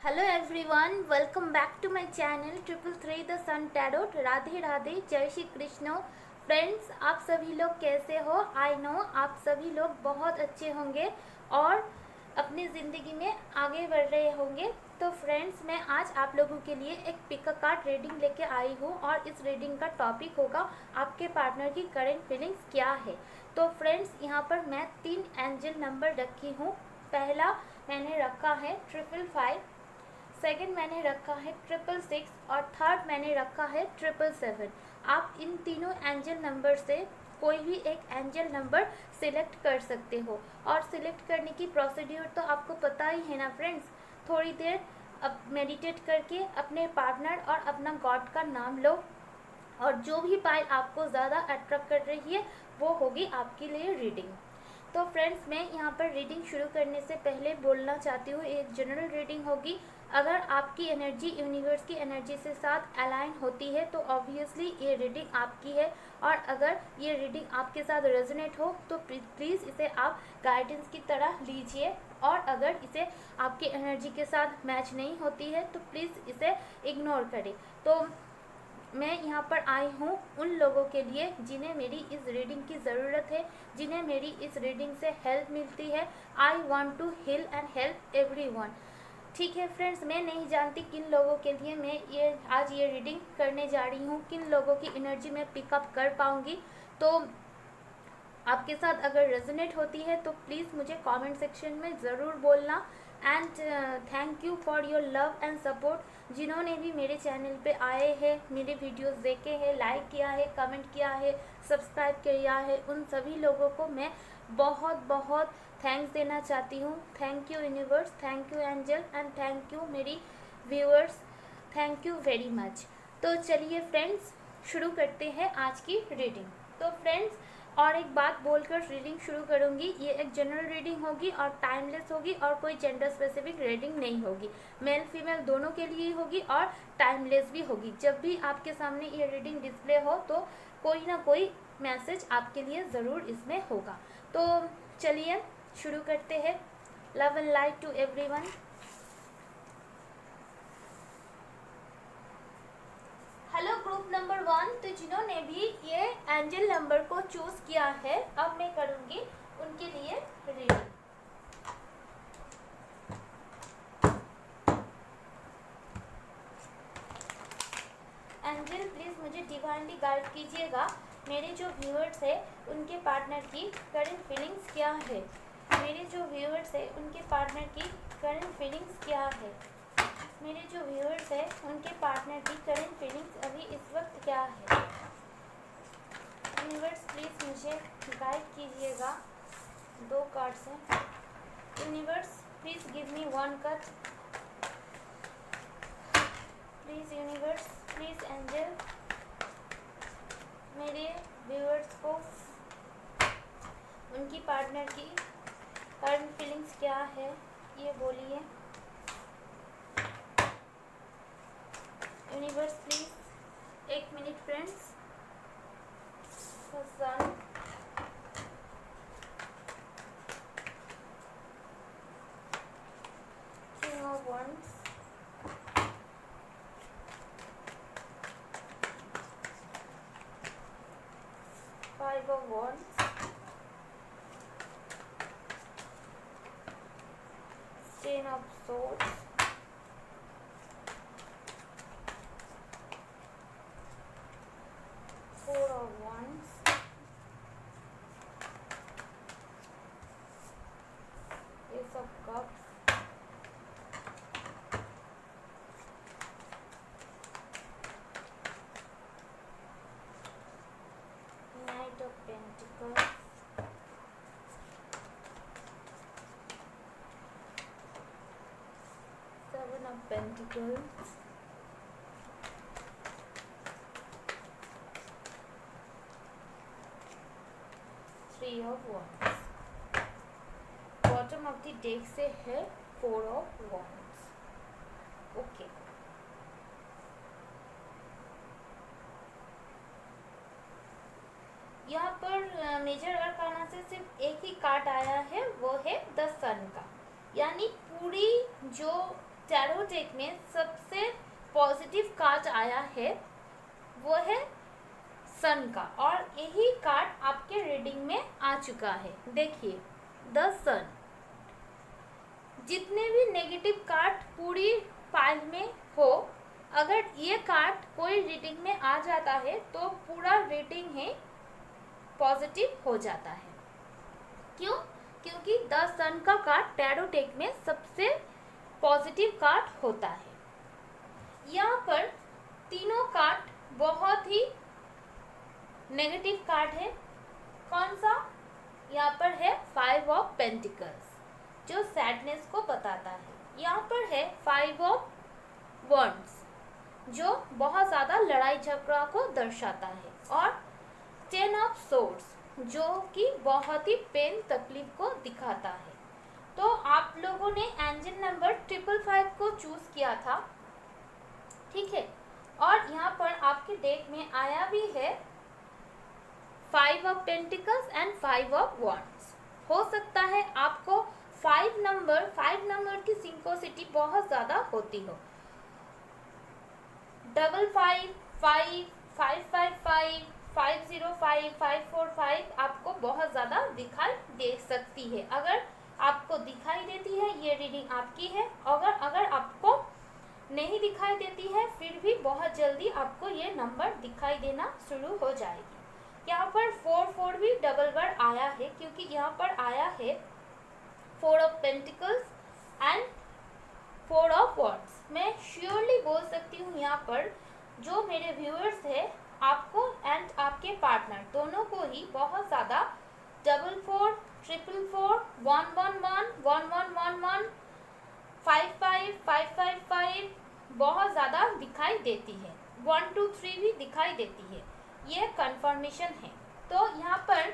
Hello everyone, welcome back to my channel triple three the sun tarot. Radhe Radhe, जय Shri Krishna. Friends, आप सभी लोग कैसे हो? आई नो आप सभी लोग बहुत अच्छे होंगे और अपनी ज़िंदगी में आगे बढ़ रहे होंगे। तो फ्रेंड्स, मैं आज आप लोगों के लिए एक पिक कार्ड रीडिंग लेके आई हूँ और इस रीडिंग का टॉपिक होगा आपके पार्टनर की करंट फीलिंग्स क्या है। तो फ्रेंड्स, यहाँ पर मैं 3 एंजल नंबर रखी हूँ। पहला मैंने रखा है 555, सेकंड मैंने रखा है 666 और थर्ड मैंने रखा है 777। आप इन तीनों एंजल नंबर से कोई भी एक एंजल नंबर सिलेक्ट कर सकते हो। और सिलेक्ट करने की प्रोसीड्यूर तो आपको पता ही है ना फ्रेंड्स। थोड़ी देर अब मेडिटेट करके अपने पार्टनर और अपना गॉड का नाम लो और जो भी पाइल आपको ज़्यादा अट्रैक्ट कर रही है वो होगी आपके लिए रीडिंग। तो फ्रेंड्स, मैं यहाँ पर रीडिंग शुरू करने से पहले बोलना चाहती हूँ, एक जनरल रीडिंग होगी। अगर आपकी एनर्जी यूनिवर्स की एनर्जी से साथ अलाइन होती है तो ऑब्वियसली ये रीडिंग आपकी है। और अगर ये रीडिंग आपके साथ रेजोनेट हो तो प्लीज़ इसे आप गाइडेंस की तरह लीजिए। और अगर इसे आपकी एनर्जी के साथ मैच नहीं होती है तो प्लीज़ इसे इग्नोर करें। तो मैं यहाँ पर आई हूँ उन लोगों के लिए जिन्हें मेरी इस रीडिंग की ज़रूरत है, जिन्हें मेरी इस रीडिंग से हेल्प मिलती है। I want to heal and help everyone. ठीक है फ्रेंड्स, मैं नहीं जानती किन लोगों के लिए मैं आज ये रीडिंग करने जा रही हूँ, किन लोगों की एनर्जी मैं पिकअप कर पाऊँगी। तो आपके साथ अगर रेजोनेट होती है तो प्लीज़ मुझे कमेंट सेक्शन में ज़रूर बोलना। And thank you for your love and support. जिन्होंने भी मेरे चैनल पे आए हैं, मेरे वीडियोस देखे हैं, लाइक किया है, कमेंट किया है, सब्सक्राइब किया है, उन सभी लोगों को मैं बहुत बहुत थैंक्स देना चाहती हूँ। Thank you universe, thank you angel and thank you मेरी viewers. Thank you very much. तो चलिए फ्रेंड्स, शुरू करते हैं आज की रीडिंग। तो फ्रेंड्स, और एक बात बोलकर रीडिंग शुरू करूंगी, ये एक जनरल रीडिंग होगी और टाइमलेस होगी और कोई जेंडर स्पेसिफिक रीडिंग नहीं होगी। मेल फीमेल दोनों के लिए होगी और टाइमलेस भी होगी। जब भी आपके सामने ये रीडिंग डिस्प्ले हो तो कोई ना कोई मैसेज आपके लिए ज़रूर इसमें होगा। तो चलिए शुरू करते हैं। Love and light to everyone. Hello group number 1। तो जिन्होंने भी ये एंजल नंबर को चूज किया है, अब मैं करूंगी उनके लिए रीडिंग। एंजल प्लीज मुझे डिवाइनली गाइड कीजिएगा, मेरे जो व्यूअर्स है उनके पार्टनर की करंट फीलिंग्स क्या है। मेरे जो व्यूअर्स है उनके पार्टनर की करंट फीलिंग्स क्या है। मेरे जो व्यूअर्स है उनके पार्टनर की करंट फीलिंग्स अभी इस वक्त क्या है। यूनिवर्स प्लीज मुझे गाइड कीजिएगा। 2 कार्ड्स हैं। Universe please give me 1 cut. Please universe, please angel, मेरे व्यूअर्स को उनकी पार्टनर की करंट फीलिंग्स क्या है ये बोलिए। Universe please 1 minute friends. Sun, king of wands, five of wands, ten of swords, four of wands, ace of cups, knight of pentacles, seven of pentacles, three of wands. Bottom of the deck से है 4 of wands. Okay, यहाँ पर major arcana से सिर्फ एक ही card आया है, वो है द सन का। यानी पूरी जो टैरो डेक में सबसे पॉजिटिव कार्ड आया है वो है सन का, और यही कार्ड आपके रीडिंग में आ चुका है। देखिए द सन। जितने भी नेगेटिव कार्ड पूरी फाइल में हो, अगर ये कार्ड कोई रीडिंग में आ जाता है तो पूरा रीडिंग है पॉजिटिव हो जाता है। क्यों? क्योंकि द सन का कार्ड टैरो डेक में सबसे पॉजिटिव कार्ड होता है। यहाँ पर तीनों कार्ड बहुत ही नेगेटिव कार्ड है। कौन सा? यहाँ पर है 5 ऑफ पेंटिकल्स जो सैडनेस को बताता है। यहाँ पर है 5 ऑफ वॉन्ड्स जो बहुत ज़्यादा लड़ाई झगड़ा को दर्शाता है, और 10 ऑफ सोर्ड्स जो कि बहुत ही पेन तकलीफ को दिखाता है। तो आप लोगों ने एंजल नंबर 555 को चूज किया था, ठीक है। और यहाँ पर आपके डेक में आया भी है 5 of pentacles and 5 of wands. हो सकता है आपको 5 नंबर की सिंकोसिटी बहुत ज़्यादा होती हो। 55, 5, 555, 505, 545 आपको बहुत ज़्यादा दिखाई दे सकती है। अगर आपको दिखाई देती है ये रीडिंग आपकी है, अगर आपको नहीं दिखाई देती है फिर भी बहुत जल्दी आपको ये नंबर दिखाई देना शुरू हो जाएगी। यहाँ पर 4 भी डबल वर्ड आया है, क्योंकि यहाँ पर आया है 4 of pentacles and 4 of wands. मैं श्योरली बोल सकती हूँ यहाँ पर जो मेरे व्यूअर्स है, आपको एंड आपके पार्टनर दोनों को ही बहुत ज़्यादा 44, 444, 111, 1111, 55, 555 बहुत ज़्यादा दिखाई देती है। 1, 2, 3 भी दिखाई देती है। ये कंफर्मेशन है। तो यहाँ पर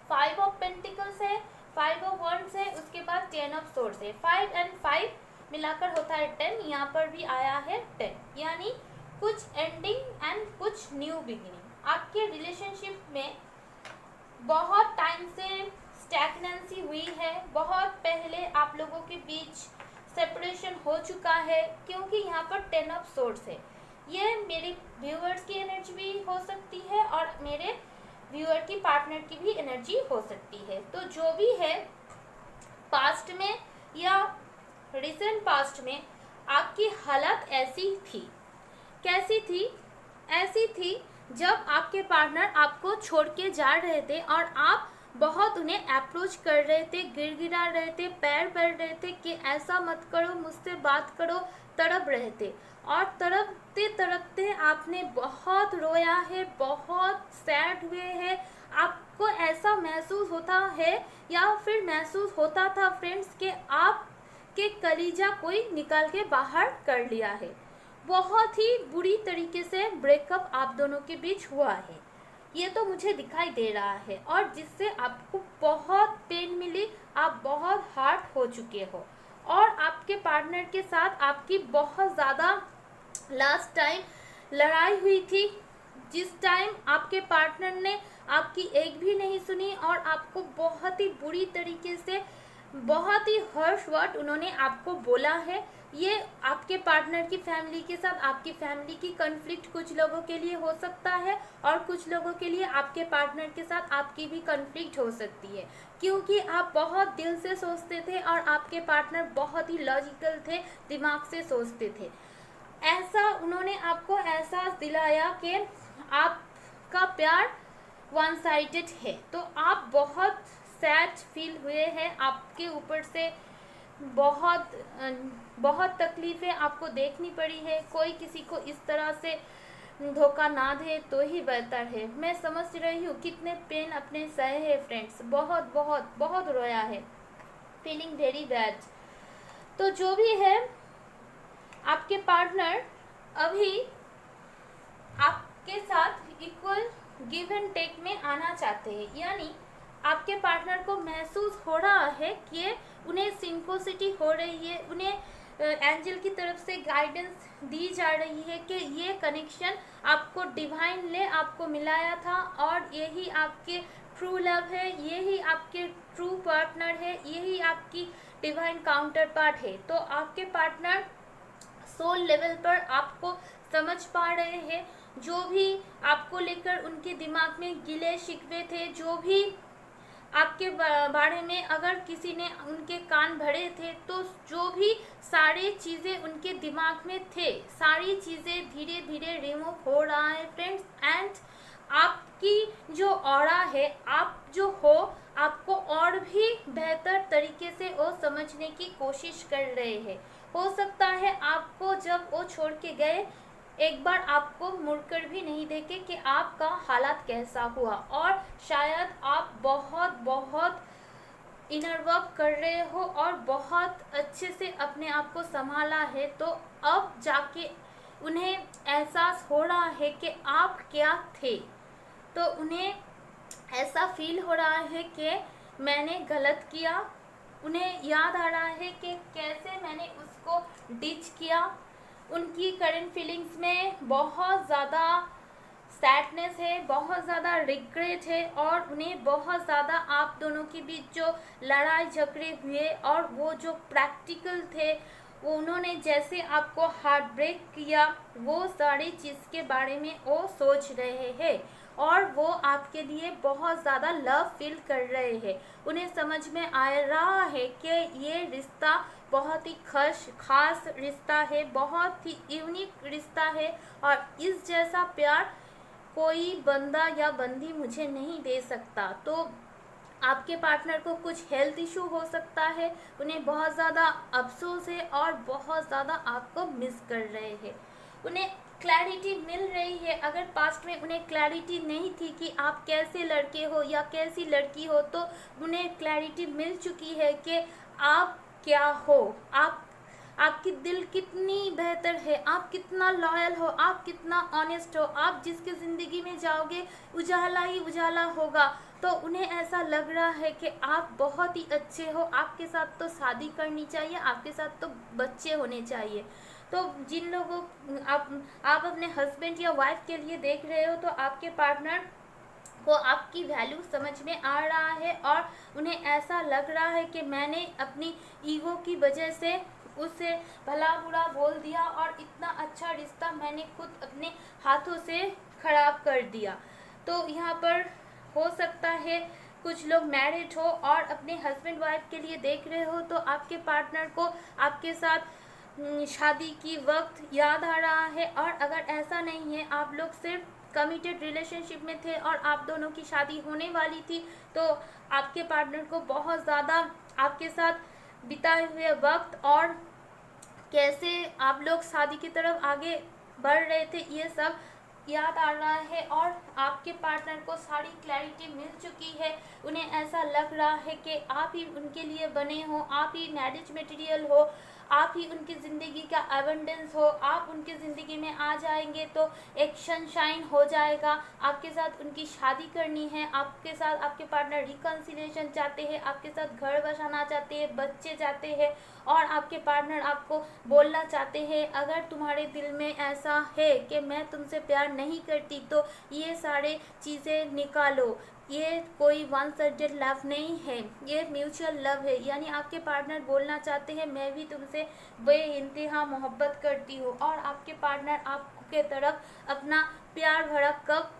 5 ऑफ पेंटिकल्स है, 5 ऑफ वॉन्ड्स है, उसके बाद 10 ऑफ सोर्ड्स है। 5 एंड 5 मिलाकर होता है 10। यहाँ पर भी आया है 10, यानी कुछ एंडिंग एंड कुछ न्यू बिगिनिंग। आपके रिलेशनशिप में बहुत टाइम से स्टैग्नेंसी हुई है, बहुत पहले आप लोगों के बीच सेपरेशन हो चुका है, क्योंकि यहाँ पर 10 ऑफ सोर्ड्स है। ये मेरे व्यूअर्स की एनर्जी भी हो सकती है और मेरे व्यूअर की पार्टनर की भी एनर्जी हो सकती है। तो जो भी है, पास्ट में या रिसेंट पास्ट में आपकी हालत ऐसी थी। कैसी थी? ऐसी थी जब आपके पार्टनर आपको छोड़ के जा रहे थे और आप बहुत उन्हें अप्रोच कर रहे थे, गिड़गिड़ा रहे थे, पैर पड़ रहे थे कि ऐसा मत करो, मुझसे बात करो, तड़प रहे थे। और तड़पते तड़पते आपने बहुत रोया है, बहुत सैड हुए हैं। आपको ऐसा महसूस होता है या फिर महसूस होता था फ्रेंड्स कि आपके कलीजा कोई निकाल के बाहर कर लिया है। बहुत ही बुरी तरीके से ब्रेकअप आप दोनों के बीच हुआ है, ये तो मुझे दिखाई दे रहा है, और जिससे आपको बहुत पेन मिली, आप बहुत हार्ट हो चुके हो। और आपके पार्टनर के साथ आपकी बहुत ज़्यादा लास्ट टाइम लड़ाई हुई थी, जिस टाइम आपके पार्टनर ने आपकी एक भी नहीं सुनी और आपको बहुत ही बुरी तरीके से, बहुत ही हर्ष वर्ड उन्होंने आपको बोला है। ये आपके पार्टनर की फैमिली के साथ आपकी फैमिली की कॉन्फ्लिक्ट कुछ लोगों के लिए हो सकता है, और कुछ लोगों के लिए आपके पार्टनर के साथ आपकी भी कॉन्फ्लिक्ट हो सकती है, क्योंकि आप बहुत दिल से सोचते थे और आपके पार्टनर बहुत ही लॉजिकल थे, दिमाग से सोचते थे। ऐसा उन्होंने आपको एहसास दिलाया कि आपका प्यार वन साइडेड है, तो आप बहुत सैड फील हुए हैं। आपके ऊपर से बहुत तकलीफ़ें आपको देखनी पड़ी है। कोई किसी को इस तरह से धोखा ना दे तो ही बेहतर है। मैं समझ रही हूँ कितने पेन अपने सहे हैं फ्रेंड्स, बहुत बहुत बहुत रोया है, फीलिंग वेरी बैड। तो जो भी है, आपके पार्टनर अभी आपके साथ इक्वल गिव एंड टेक में आना चाहते हैं, यानी आपके पार्टनर को महसूस हो रहा है कि उन्हें सिंकोसिटी हो रही है, उन्हें एंजल की तरफ से गाइडेंस दी जा रही है कि ये कनेक्शन आपको डिवाइन ने आपको मिलाया था और यही आपके ट्रू लव है, यही आपके ट्रू पार्टनर है, यही आपकी डिवाइन काउंटर पार्ट है। तो आपके पार्टनर सोल लेवल पर आपको समझ पा रहे हैं। जो भी आपको लेकर उनके दिमाग में गिले शिकवे थे, जो भी आपके बारे में अगर किसी ने उनके कान भरे थे, तो जो भी सारी चीज़ें उनके दिमाग में थे, सारी चीज़ें धीरे धीरे रिमूव हो रहा है फ्रेंड्स। एंड आपकी जो ऑरा है, आप जो हो, आपको और भी बेहतर तरीके से वो समझने की कोशिश कर रहे हैं। हो सकता है आपको जब वो छोड़ के गए, एक बार आपको मुड़कर भी नहीं देखे कि आपका हालात कैसा हुआ, और शायद आप बहुत बहुत इनर वर्क कर रहे हो और बहुत अच्छे से अपने आप को संभाला है। तो अब जाके उन्हें एहसास हो रहा है कि आप क्या थे। तो उन्हें ऐसा फील हो रहा है कि मैंने गलत किया। उन्हें याद आ रहा है कि कैसे मैंने उसको डिच किया। उनकी करंट फीलिंग्स में बहुत ज़्यादा सैडनेस है, बहुत ज़्यादा रिग्रेट है, और उन्हें बहुत ज़्यादा आप दोनों के बीच जो लड़ाई झगड़े हुए और वो जो प्रैक्टिकल थे, वो उन्होंने जैसे आपको हार्ट ब्रेक किया, वो सारी चीज़ के बारे में वो सोच रहे हैं। और वो आपके लिए बहुत ज़्यादा लव फील कर रहे हैं। उन्हें समझ में आ रहा है कि ये रिश्ता बहुत ही खास रिश्ता है, बहुत ही यूनिक रिश्ता है, और इस जैसा प्यार कोई बंदा या बंदी मुझे नहीं दे सकता। तो आपके पार्टनर को कुछ हेल्थ इशू हो सकता है, उन्हें बहुत ज़्यादा अफसोस है और बहुत ज़्यादा आपको मिस कर रहे हैं। उन्हें क्लैरिटी मिल रही है। अगर पास्ट में उन्हें क्लैरिटी नहीं थी कि आप कैसे लड़के हो या कैसी लड़की हो, तो उन्हें क्लैरिटी मिल चुकी है कि आप क्या हो, आपकी दिल कितनी बेहतर है, आप कितना लॉयल हो, आप कितना ऑनेस्ट हो, आप जिसके ज़िंदगी में जाओगे उजाला ही उजाला होगा। तो उन्हें ऐसा लग रहा है कि आप बहुत ही अच्छे हो, आपके साथ तो शादी करनी चाहिए, आपके साथ तो बच्चे होने चाहिए। तो जिन लोगों आप अपने हस्बैंड या वाइफ के लिए देख रहे हो, तो आपके पार्टनर को आपकी वैल्यू समझ में आ रहा है, और उन्हें ऐसा लग रहा है कि मैंने अपनी ईगो की वजह से उसे भला बुरा बोल दिया, और इतना अच्छा रिश्ता मैंने खुद अपने हाथों से खराब कर दिया। तो यहाँ पर हो सकता है कुछ लोग मैरिड हो और अपने हस्बैंड वाइफ के लिए देख रहे हो, तो आपके पार्टनर को आपके साथ शादी की वक्त याद आ रहा है। और अगर ऐसा नहीं है, आप लोग सिर्फ कमिटेड रिलेशनशिप में थे और आप दोनों की शादी होने वाली थी, तो आपके पार्टनर को बहुत ज़्यादा आपके साथ बिताए हुए वक्त और कैसे आप लोग शादी की तरफ आगे बढ़ रहे थे, ये सब याद आ रहा है। और आपके पार्टनर को सारी क्लैरिटी मिल चुकी है। उन्हें ऐसा लग रहा है कि आप ही उनके लिए बने हो, आप ही मैरिज मटेरियल हो, आप ही उनकी ज़िंदगी का एबंडेंस हो। आप उनकी ज़िंदगी में आ जाएंगे तो एक सनशाइन हो जाएगा। आपके साथ उनकी शादी करनी है, आपके साथ आपके पार्टनर रिकन्सिलिएशन चाहते हैं, आपके साथ घर बसाना चाहते हैं, बच्चे चाहते हैं, और आपके पार्टनर आपको बोलना चाहते हैं, अगर तुम्हारे दिल में ऐसा है कि मैं तुमसे प्यार नहीं करती, तो ये सारे चीज़ें निकालो। ये कोई वन साइडेड लव नहीं है, ये म्यूचुअल लव है। यानी आपके पार्टनर बोलना चाहते हैं, मैं भी तुमसे बेइंतहा मोहब्बत करती हूँ, और आपके पार्टनर आपके तरफ अपना प्यार भरा कप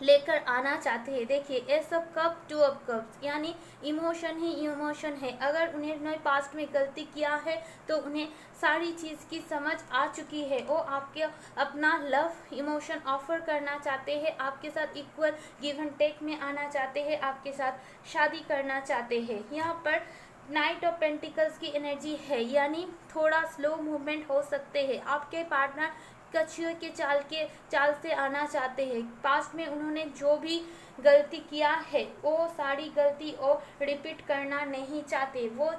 लेकर आना चाहते हैं। देखिए, ए सब कप टू अप कप्स, यानी इमोशन ही इमोशन है। अगर उन्हें पास्ट में गलती किया है, तो उन्हें सारी चीज़ की समझ आ चुकी है। वो आपके अपना लव इमोशन ऑफर करना चाहते हैं, आपके साथ इक्वल गिव एंड टेक में आना चाहते हैं, आपके साथ शादी करना चाहते हैं। यहाँ पर नाइट ऑफ पेंटिकल्स की एनर्जी है, यानी थोड़ा स्लो मूवमेंट हो सकते हैं। आपके पार्टनर कछुए के चाल से आना चाहते हैं। पास्ट में उन्होंने जो भी गलती किया है, वो सारी गलती वो रिपीट करना नहीं चाहते। वो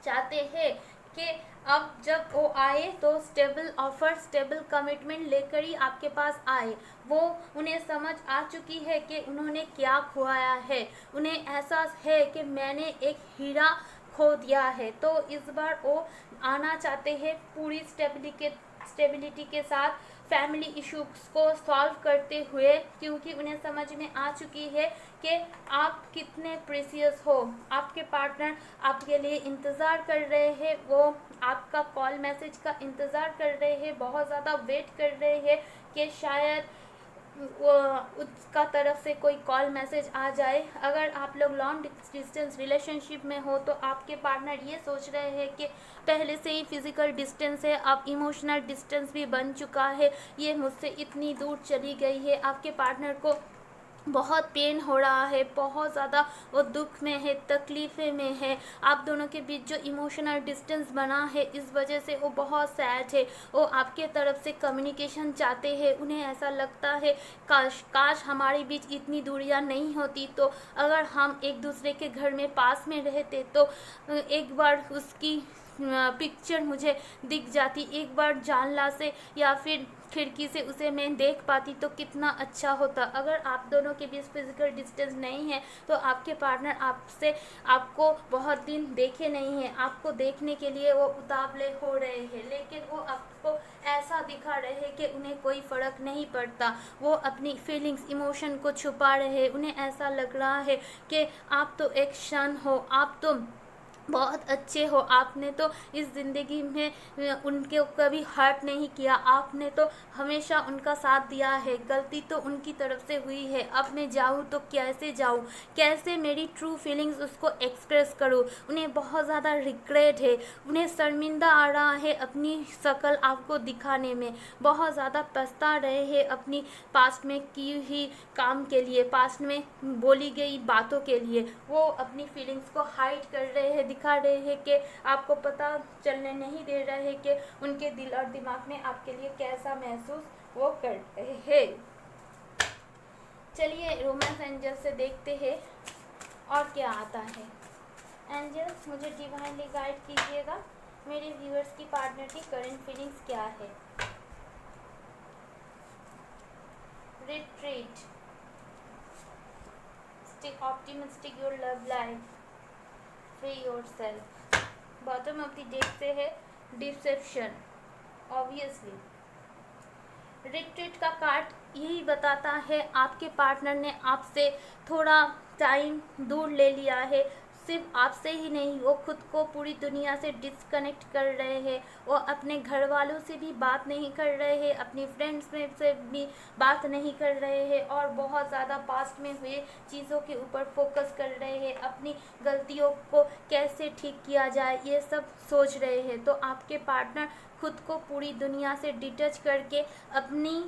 चाहते हैं कि अब जब वो आए तो स्टेबल ऑफर, स्टेबल कमिटमेंट लेकर ही आपके पास आए। वो उन्हें समझ आ चुकी है कि उन्होंने क्या खोया है। उन्हें एहसास है कि मैंने एक हीरा खो दिया है। तो इस बार वो आना चाहते हैं पूरी स्टेबिलिटी के साथ फैमिली इश्यूज को सॉल्व करते हुए, क्योंकि उन्हें समझ में आ चुकी है कि आप कितने प्रीसियस हो। आपके पार्टनर आपके लिए इंतज़ार कर रहे हैं, वो आपका कॉल मैसेज का इंतज़ार कर रहे हैं, बहुत ज़्यादा वेट कर रहे हैं कि शायद वो उसका तरफ से कोई कॉल मैसेज आ जाए। अगर आप लोग लॉन्ग डिस्टेंस रिलेशनशिप में हो तो आपके पार्टनर ये सोच रहे हैं कि पहले से ही फिज़िकल डिस्टेंस है, अब इमोशनल डिस्टेंस भी बन चुका है, ये मुझसे इतनी दूर चली गई है। आपके पार्टनर को बहुत पेन हो रहा है, बहुत ज़्यादा वो दुख में है, तकलीफ़े में है। आप दोनों के बीच जो इमोशनल डिस्टेंस बना है, इस वजह से वो बहुत सैड है। वो आपके तरफ से कम्युनिकेशन चाहते हैं। उन्हें ऐसा लगता है काश हमारे बीच इतनी दूरियां नहीं होती, तो अगर हम एक दूसरे के घर में पास में रहते तो एक बार उसकी पिक्चर मुझे दिख जाती, एक बार जानला से या फिर खिड़की से उसे मैं देख पाती तो कितना अच्छा होता। अगर आप दोनों के बीच फिजिकल डिस्टेंस नहीं है तो आपके पार्टनर आपको बहुत दिन देखे नहीं हैं, आपको देखने के लिए वो उतावले हो रहे हैं, लेकिन वो आपको ऐसा दिखा रहे हैं कि उन्हें कोई फ़र्क नहीं पड़ता। वो अपनी फीलिंग्स, इमोशन को छुपा रहे हैं। उन्हें ऐसा लग रहा है कि आप तो एक क्षण हो, आप तो बहुत अच्छे हो, आपने तो इस ज़िंदगी में उनके कभी हर्ट नहीं किया, आपने तो हमेशा उनका साथ दिया है, गलती तो उनकी तरफ से हुई है, अब मैं जाऊँ तो कैसे जाऊँ, कैसे मेरी ट्रू फीलिंग्स उसको एक्सप्रेस करूँ। उन्हें बहुत ज़्यादा रिग्रेट है, उन्हें शर्मिंदा आ रहा है अपनी शक्ल आपको दिखाने में, बहुत ज़्यादा पछता रहे हैं अपनी पास्ट में की हुई काम के लिए, पास्ट में बोली गई बातों के लिए। वो अपनी फीलिंग्स को हाइड कर रहे हैं, दिखा रहे हैं कि आपको पता चलने नहीं दे रहे हैं कि उनके दिल और दिमाग में आपके लिए कैसा महसूस वो कर रहे हैं। चलिए रोमांस एंजल से देखते हैं और क्या आता है। एंजल्स, मुझे डिवाइनली गाइड कीजिएगा, मेरे व्यूअर्स की पार्टनर की करंट फीलिंग्स क्या है। Retreat, stay optimistic your love life, free yourself। Bottom of the deck से है डिसेप्शन, ऑब्वियसली। रिट्रीट का कार्ड यही बताता है आपके पार्टनर ने आपसे थोड़ा टाइम दूर ले लिया है। सिर्फ आपसे ही नहीं, वो खुद को पूरी दुनिया से डिस्कनेक्ट कर रहे हैं। वो अपने घर वालों से भी बात नहीं कर रहे हैं, अपनी फ्रेंड्स में से भी बात नहीं कर रहे हैं, और बहुत ज़्यादा पास्ट में हुए चीज़ों के ऊपर फोकस कर रहे हैं। अपनी गलतियों को कैसे ठीक किया जाए ये सब सोच रहे हैं। तो आपके पार्टनर खुद को पूरी दुनिया से डिटच करके अपनी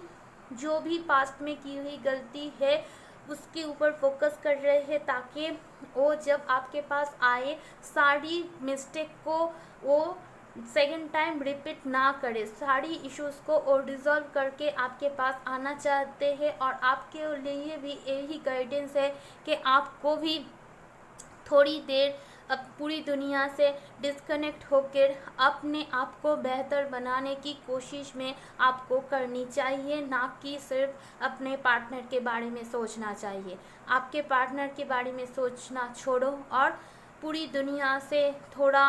जो भी पास्ट में की हुई गलती है उसके ऊपर फोकस कर रहे हैं, ताकि वो जब आपके पास आए सारी मिस्टेक को वो सेकेंड टाइम रिपीट ना करे, सारी इश्यूज़ को और रिजॉल्व करके आपके पास आना चाहते हैं। और आपके लिए भी यही गाइडेंस है कि आपको भी थोड़ी देर अब पूरी दुनिया से डिस्कनेक्ट होकर अपने आप को बेहतर बनाने की कोशिश में आपको करनी चाहिए, ना कि सिर्फ अपने पार्टनर के बारे में सोचना चाहिए। आपके पार्टनर के बारे में सोचना छोड़ो और पूरी दुनिया से थोड़ा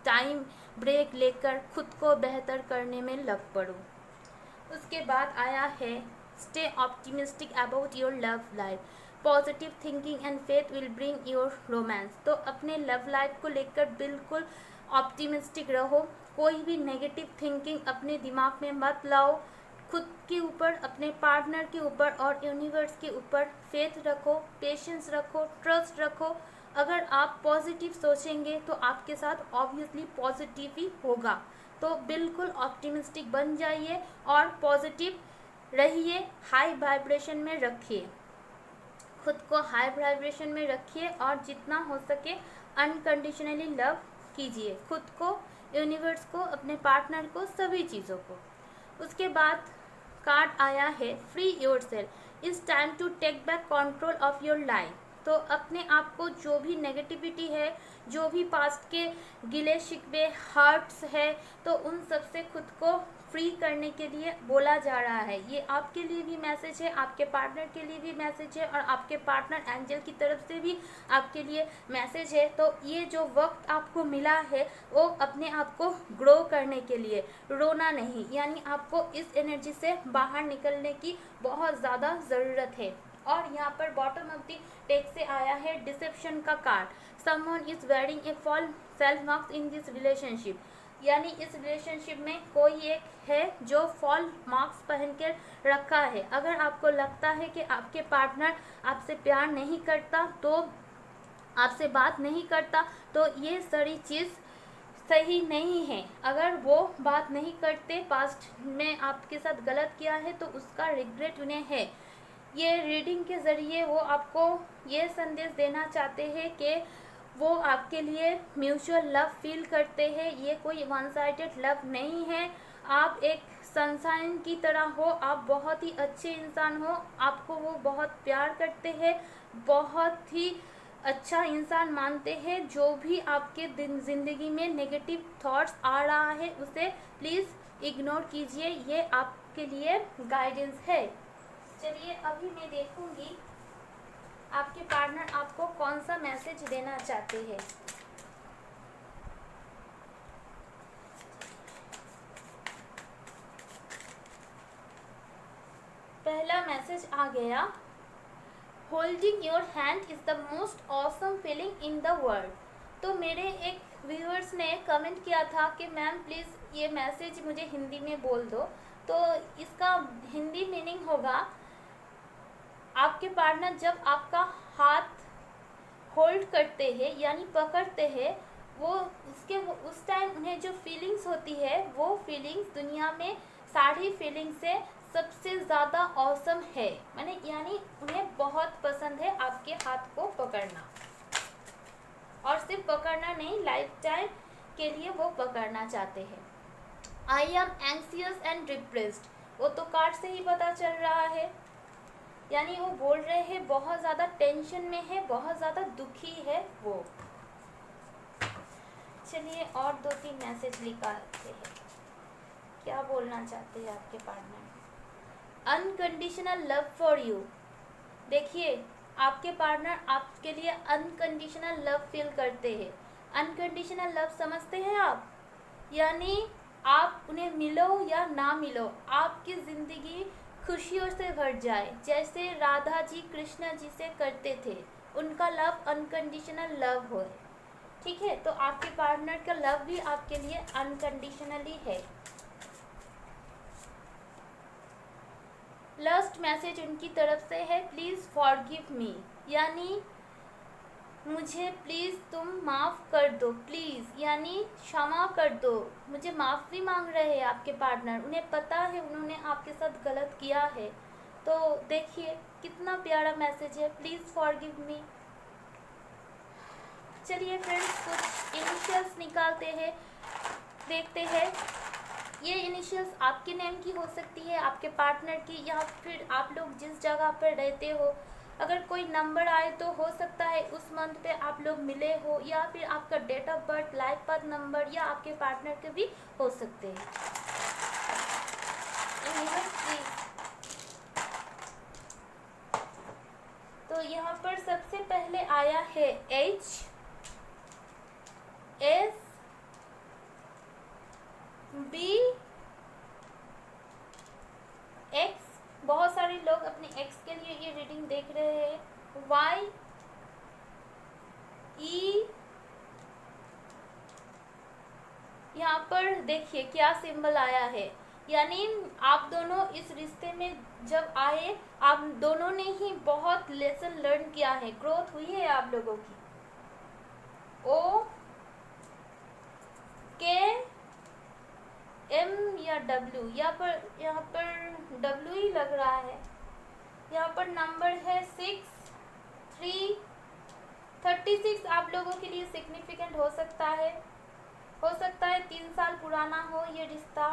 टाइम ब्रेक लेकर खुद को बेहतर करने में लग पड़ो। उसके बाद आया है stay optimistic about your love life, positive thinking and faith will bring your romance. तो अपने लव लाइफ को लेकर बिल्कुल ऑप्टिमिस्टिक रहो, कोई भी नेगेटिव थिंकिंग अपने दिमाग में मत लाओ। खुद के ऊपर, अपने पार्टनर के ऊपर और यूनिवर्स के ऊपर फेथ रखो, पेशेंस रखो, ट्रस्ट रखो। अगर आप पॉजिटिव सोचेंगे तो आपके साथ ऑब्वियसली पॉजिटिव ही होगा। तो बिल्कुल ऑप्टिमिस्टिक बन जाइए और पॉजिटिव रहिए, हाई वाइब्रेशन में रखिए, खुद को हाई वाइब्रेशन में रखिए और जितना हो सके अनकंडीशनली लव कीजिए, खुद को, यूनिवर्स को, अपने पार्टनर को, सभी चीज़ों को। उसके बाद कार्ड आया है free yourself, it's time to take back control of your life. तो अपने आप को जो भी नेगेटिविटी है, जो भी पास्ट के गिले शिकवे हर्ट्स है, तो उन सब से खुद को फ्री करने के लिए बोला जा रहा है। ये आपके लिए भी मैसेज है, आपके पार्टनर के लिए भी मैसेज है, और आपके पार्टनर एंजल की तरफ से भी आपके लिए मैसेज है। तो ये जो वक्त आपको मिला है वो अपने आप को ग्रो करने के लिए, रोना नहीं, यानी आपको इस एनर्जी से बाहर निकलने की बहुत ज़्यादा ज़रूरत है। और यहाँ पर बॉटम ऑफ द टेक से आया है डिसेप्शन का card. Someone is wearing A fall self marks in this relationship, यानी इस रिलेशनशिप में कोई एक है जो फॉल मार्क्स पहन के रखा है। अगर आपको लगता है कि आपके पार्टनर आपसे प्यार नहीं करता, तो आपसे बात नहीं करता, तो ये सारी चीज़ सही नहीं है। अगर वो बात नहीं करते, पास्ट में आपके साथ गलत किया है, तो उसका रिग्रेट उन्हें है। ये रीडिंग के ज़रिए वो आपको ये संदेश देना चाहते हैं कि वो आपके लिए म्यूचुअल लव फील करते हैं। ये कोई वन साइडेड लव नहीं है। आप एक सनशाइन की तरह हो, आप बहुत ही अच्छे इंसान हो, आपको वो बहुत प्यार करते हैं, बहुत ही अच्छा इंसान मानते हैं। जो भी आपके ज़िंदगी में नेगेटिव थॉट्स आ रहा है, उसे प्लीज़ इग्नोर कीजिए। ये आपके लिए गाइडेंस है। चलिए अभी मैं देखूंगी आपके पार्टनर आपको कौन सा मैसेज देना चाहते हैं। पहला मैसेज आ गया, holding your hand is the most awesome feeling in the world. तो मेरे एक व्यूअर्स ने कमेंट किया था कि मैम प्लीज़ ये मैसेज मुझे हिंदी में बोल दो। तो इसका हिंदी मीनिंग होगा, आपके पार्टनर जब आपका हाथ होल्ड करते हैं यानी पकड़ते हैं, वो उस टाइम उन्हें जो फीलिंग्स होती है, वो फीलिंग्स दुनिया में सारी फीलिंग्स से सबसे ज़्यादा ऑसम है। मैंने यानी उन्हें बहुत पसंद है आपके हाथ को पकड़ना, और सिर्फ पकड़ना नहीं, लाइफ टाइम के लिए वो पकड़ना चाहते हैं। I am anxious and depressed, वो तो कार्ड से ही पता चल रहा है, यानी वो बोल रहे हैं बहुत ज़्यादा टेंशन में है, बहुत ज़्यादा दुखी है वो। चलिए और 2-3 मैसेज निकालते हैं, क्या बोलना चाहते हैं आपके partner. Unconditional love for you. देखिए आपके पार्टनर आपके लिए अनकंडीशनल लव फील करते हैं। अनकंडीशनल लव समझते हैं आप, यानी आप उन्हें मिलो या ना मिलो, आपकी ज़िंदगी खुशियों से भर जाए, जैसे राधा जी कृष्ण जी से करते थे। उनका लव अनकंडीशनल लव हो, ठीक है। तो आपके पार्टनर का लव भी आपके लिए अनकंडीशनली है। लास्ट मैसेज उनकी तरफ से है, प्लीज़ फॉरगिव मी, यानी मुझे प्लीज़ तुम माफ़ कर दो, प्लीज़ यानी क्षमा कर दो। मुझे माफ़ी मांग रहे हैं आपके पार्टनर, उन्हें पता है उन्होंने आपके साथ गलत किया है। तो देखिए कितना प्यारा मैसेज है, प्लीज़ फॉरगिव मी। चलिए फ्रेंड्स कुछ इनिशियल्स निकालते हैं, देखते हैं। ये इनिशियल्स आपके नेम की हो सकती है, आपके पार्टनर की, या फिर आप लोग जिस जगह पर रहते हो। अगर कोई नंबर आए तो हो सकता है उस मंथ पे आप लोग मिले हो, या फिर आपका date of birth, life path number, या आपके पार्टनर के भी हो सकते हैं। तो यहाँ पर सबसे पहले आया है HSX। बहुत सारे लोग अपने एक्स के लिए ये रीडिंग देख रहे हैं। YE, यहाँ पर देखिए क्या सिंबल आया है, यानी आप दोनों इस रिश्ते में जब आए, आप दोनों ने ही बहुत लेसन लर्न किया है, ग्रोथ हुई है आप लोगों की। OKM या W, यहाँ पर W ही लग रहा है। यहाँ पर नंबर है 6-3-36, आप लोगों के लिए सिग्निफिकेंट हो सकता है 3 साल पुराना हो ये रिश्ता।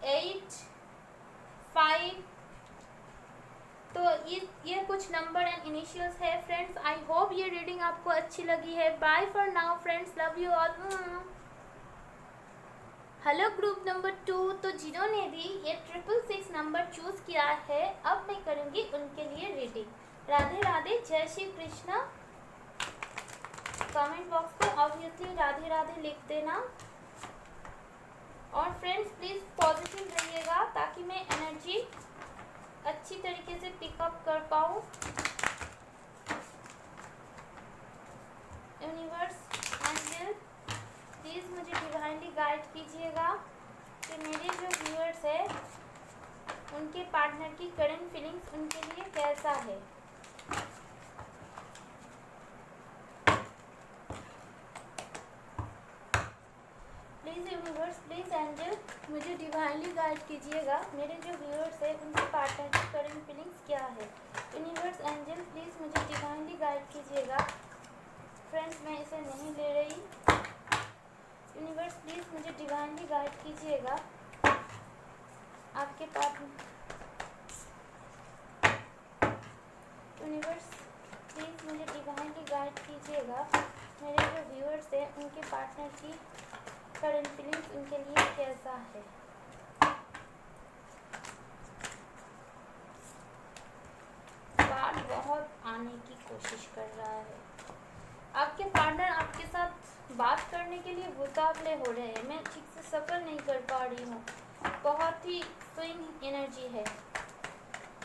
8-5 तो ये कुछ नंबर एंड इनिशियल्स है फ्रेंड्स। आई होप ये रीडिंग आपको अच्छी लगी है। Bye for now friends, love you all. Hello group number 2, तो जिन्होंने भी ये 666 नंबर चूज किया है, अब मैं करूँगी उनके लिए रीडिंग। राधे राधे, जय श्री कृष्णा। कमेंट बॉक्स में ऑब्वियसली राधे राधे लिख देना। और फ्रेंड्स प्लीज़ पॉजिटिव रहिएगा ताकि मैं एनर्जी अच्छी तरीके से पिकअप कर पाऊँ। यूनिवर्स एंजल प्लीज़ मुझे डिवाइनली गाइड कीजिएगा कि मेरे जो व्यूअर्स है उनके पार्टनर की करंट फीलिंग्स उनके लिए कैसा है। प्लीज़ यूनिवर्स, प्लीज़ एंजल मुझे डिवाइनली गाइड कीजिएगा, मेरे जो व्यूअर्स है उनके पार्टनर की करंट फीलिंग्स क्या है। यूनिवर्स एंजल प्लीज़ मुझे डिवाइनली गाइड कीजिएगा। फ्रेंड्स मैं इसे नहीं ले रही। यूनिवर्स प्लीज़ मुझे डिवाइनली गाइड कीजिएगा, आपके पार्टनर। यूनिवर्स प्लीज़ मुझे डिवाइनली गाइड कीजिएगा, मेरे जो व्यूअर्स हैं उनके पार्टनर की करंट फीलिंग्स उनके लिए कैसा है। कार्ड बहुत आने की कोशिश कर रहा है। आपके पार्टनर आपके साथ बात करने के लिए मुकाबले हो रहे हैं। मैं ठीक से सफर नहीं कर पा रही हूँ, बहुत ही स्विंग एनर्जी है।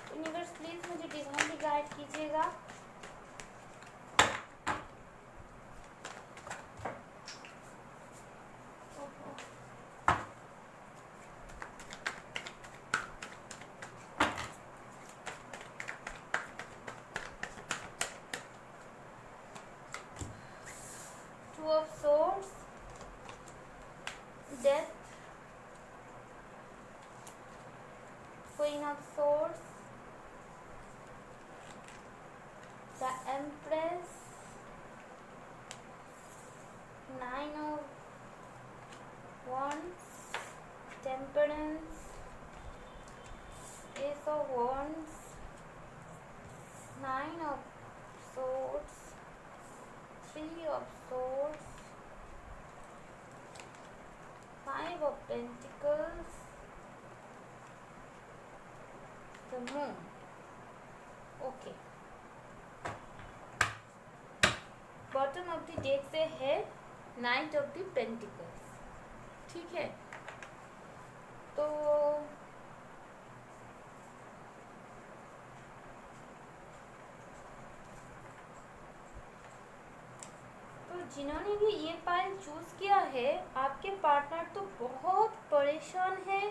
यूनिवर्स प्लीज़ मुझे डिवाइनली गाइड कीजिएगा। Two of Swords, Death, Queen of Swords, the Empress, Nine of Wands, Temperance, Ace of Wands, Nine of Swords, Three of Swords, Five of Pentacles, the Moon. Okay. Bottom of the deck से है night of the pentacles. ठीक है, तो जिन्होंने भी ये pile choose किया है, आपके पार्टनर तो बहुत परेशान है,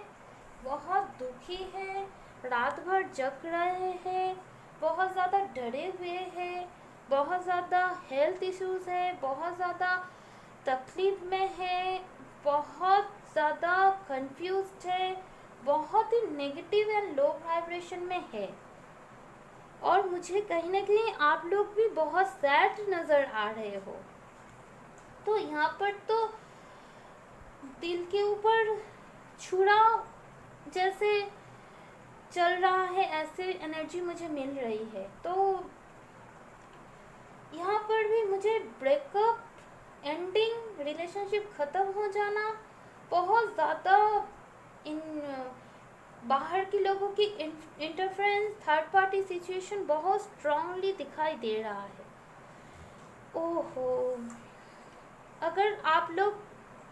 बहुत दुखी है, रात भर जग रहे हैं, बहुत ज़्यादा डरे हुए हैं, बहुत ज़्यादा हेल्थ इश्यूज है, बहुत ज़्यादा तकलीफ में है, बहुत ज़्यादा कंफ्यूज्ड है, बहुत ही नेगेटिव एंड लो वाइब्रेशन में है। और मुझे कहीं ना कहीं आप लोग भी बहुत सैड नज़र आ रहे हो। तो यहाँ पर तो दिल के ऊपर छुरा जैसे चल रहा है, ऐसे एनर्जी मुझे मिल रही है। तो यहाँ पर भी मुझे ब्रेकअप, एंडिंग, रिलेशनशिप ख़त्म हो जाना, बहुत ज़्यादा इन बाहर के लोगों की इंटरफेरेंस, थर्ड पार्टी सिचुएशन बहुत स्ट्रांगली दिखाई दे रहा है। ओहो, अगर आप लोग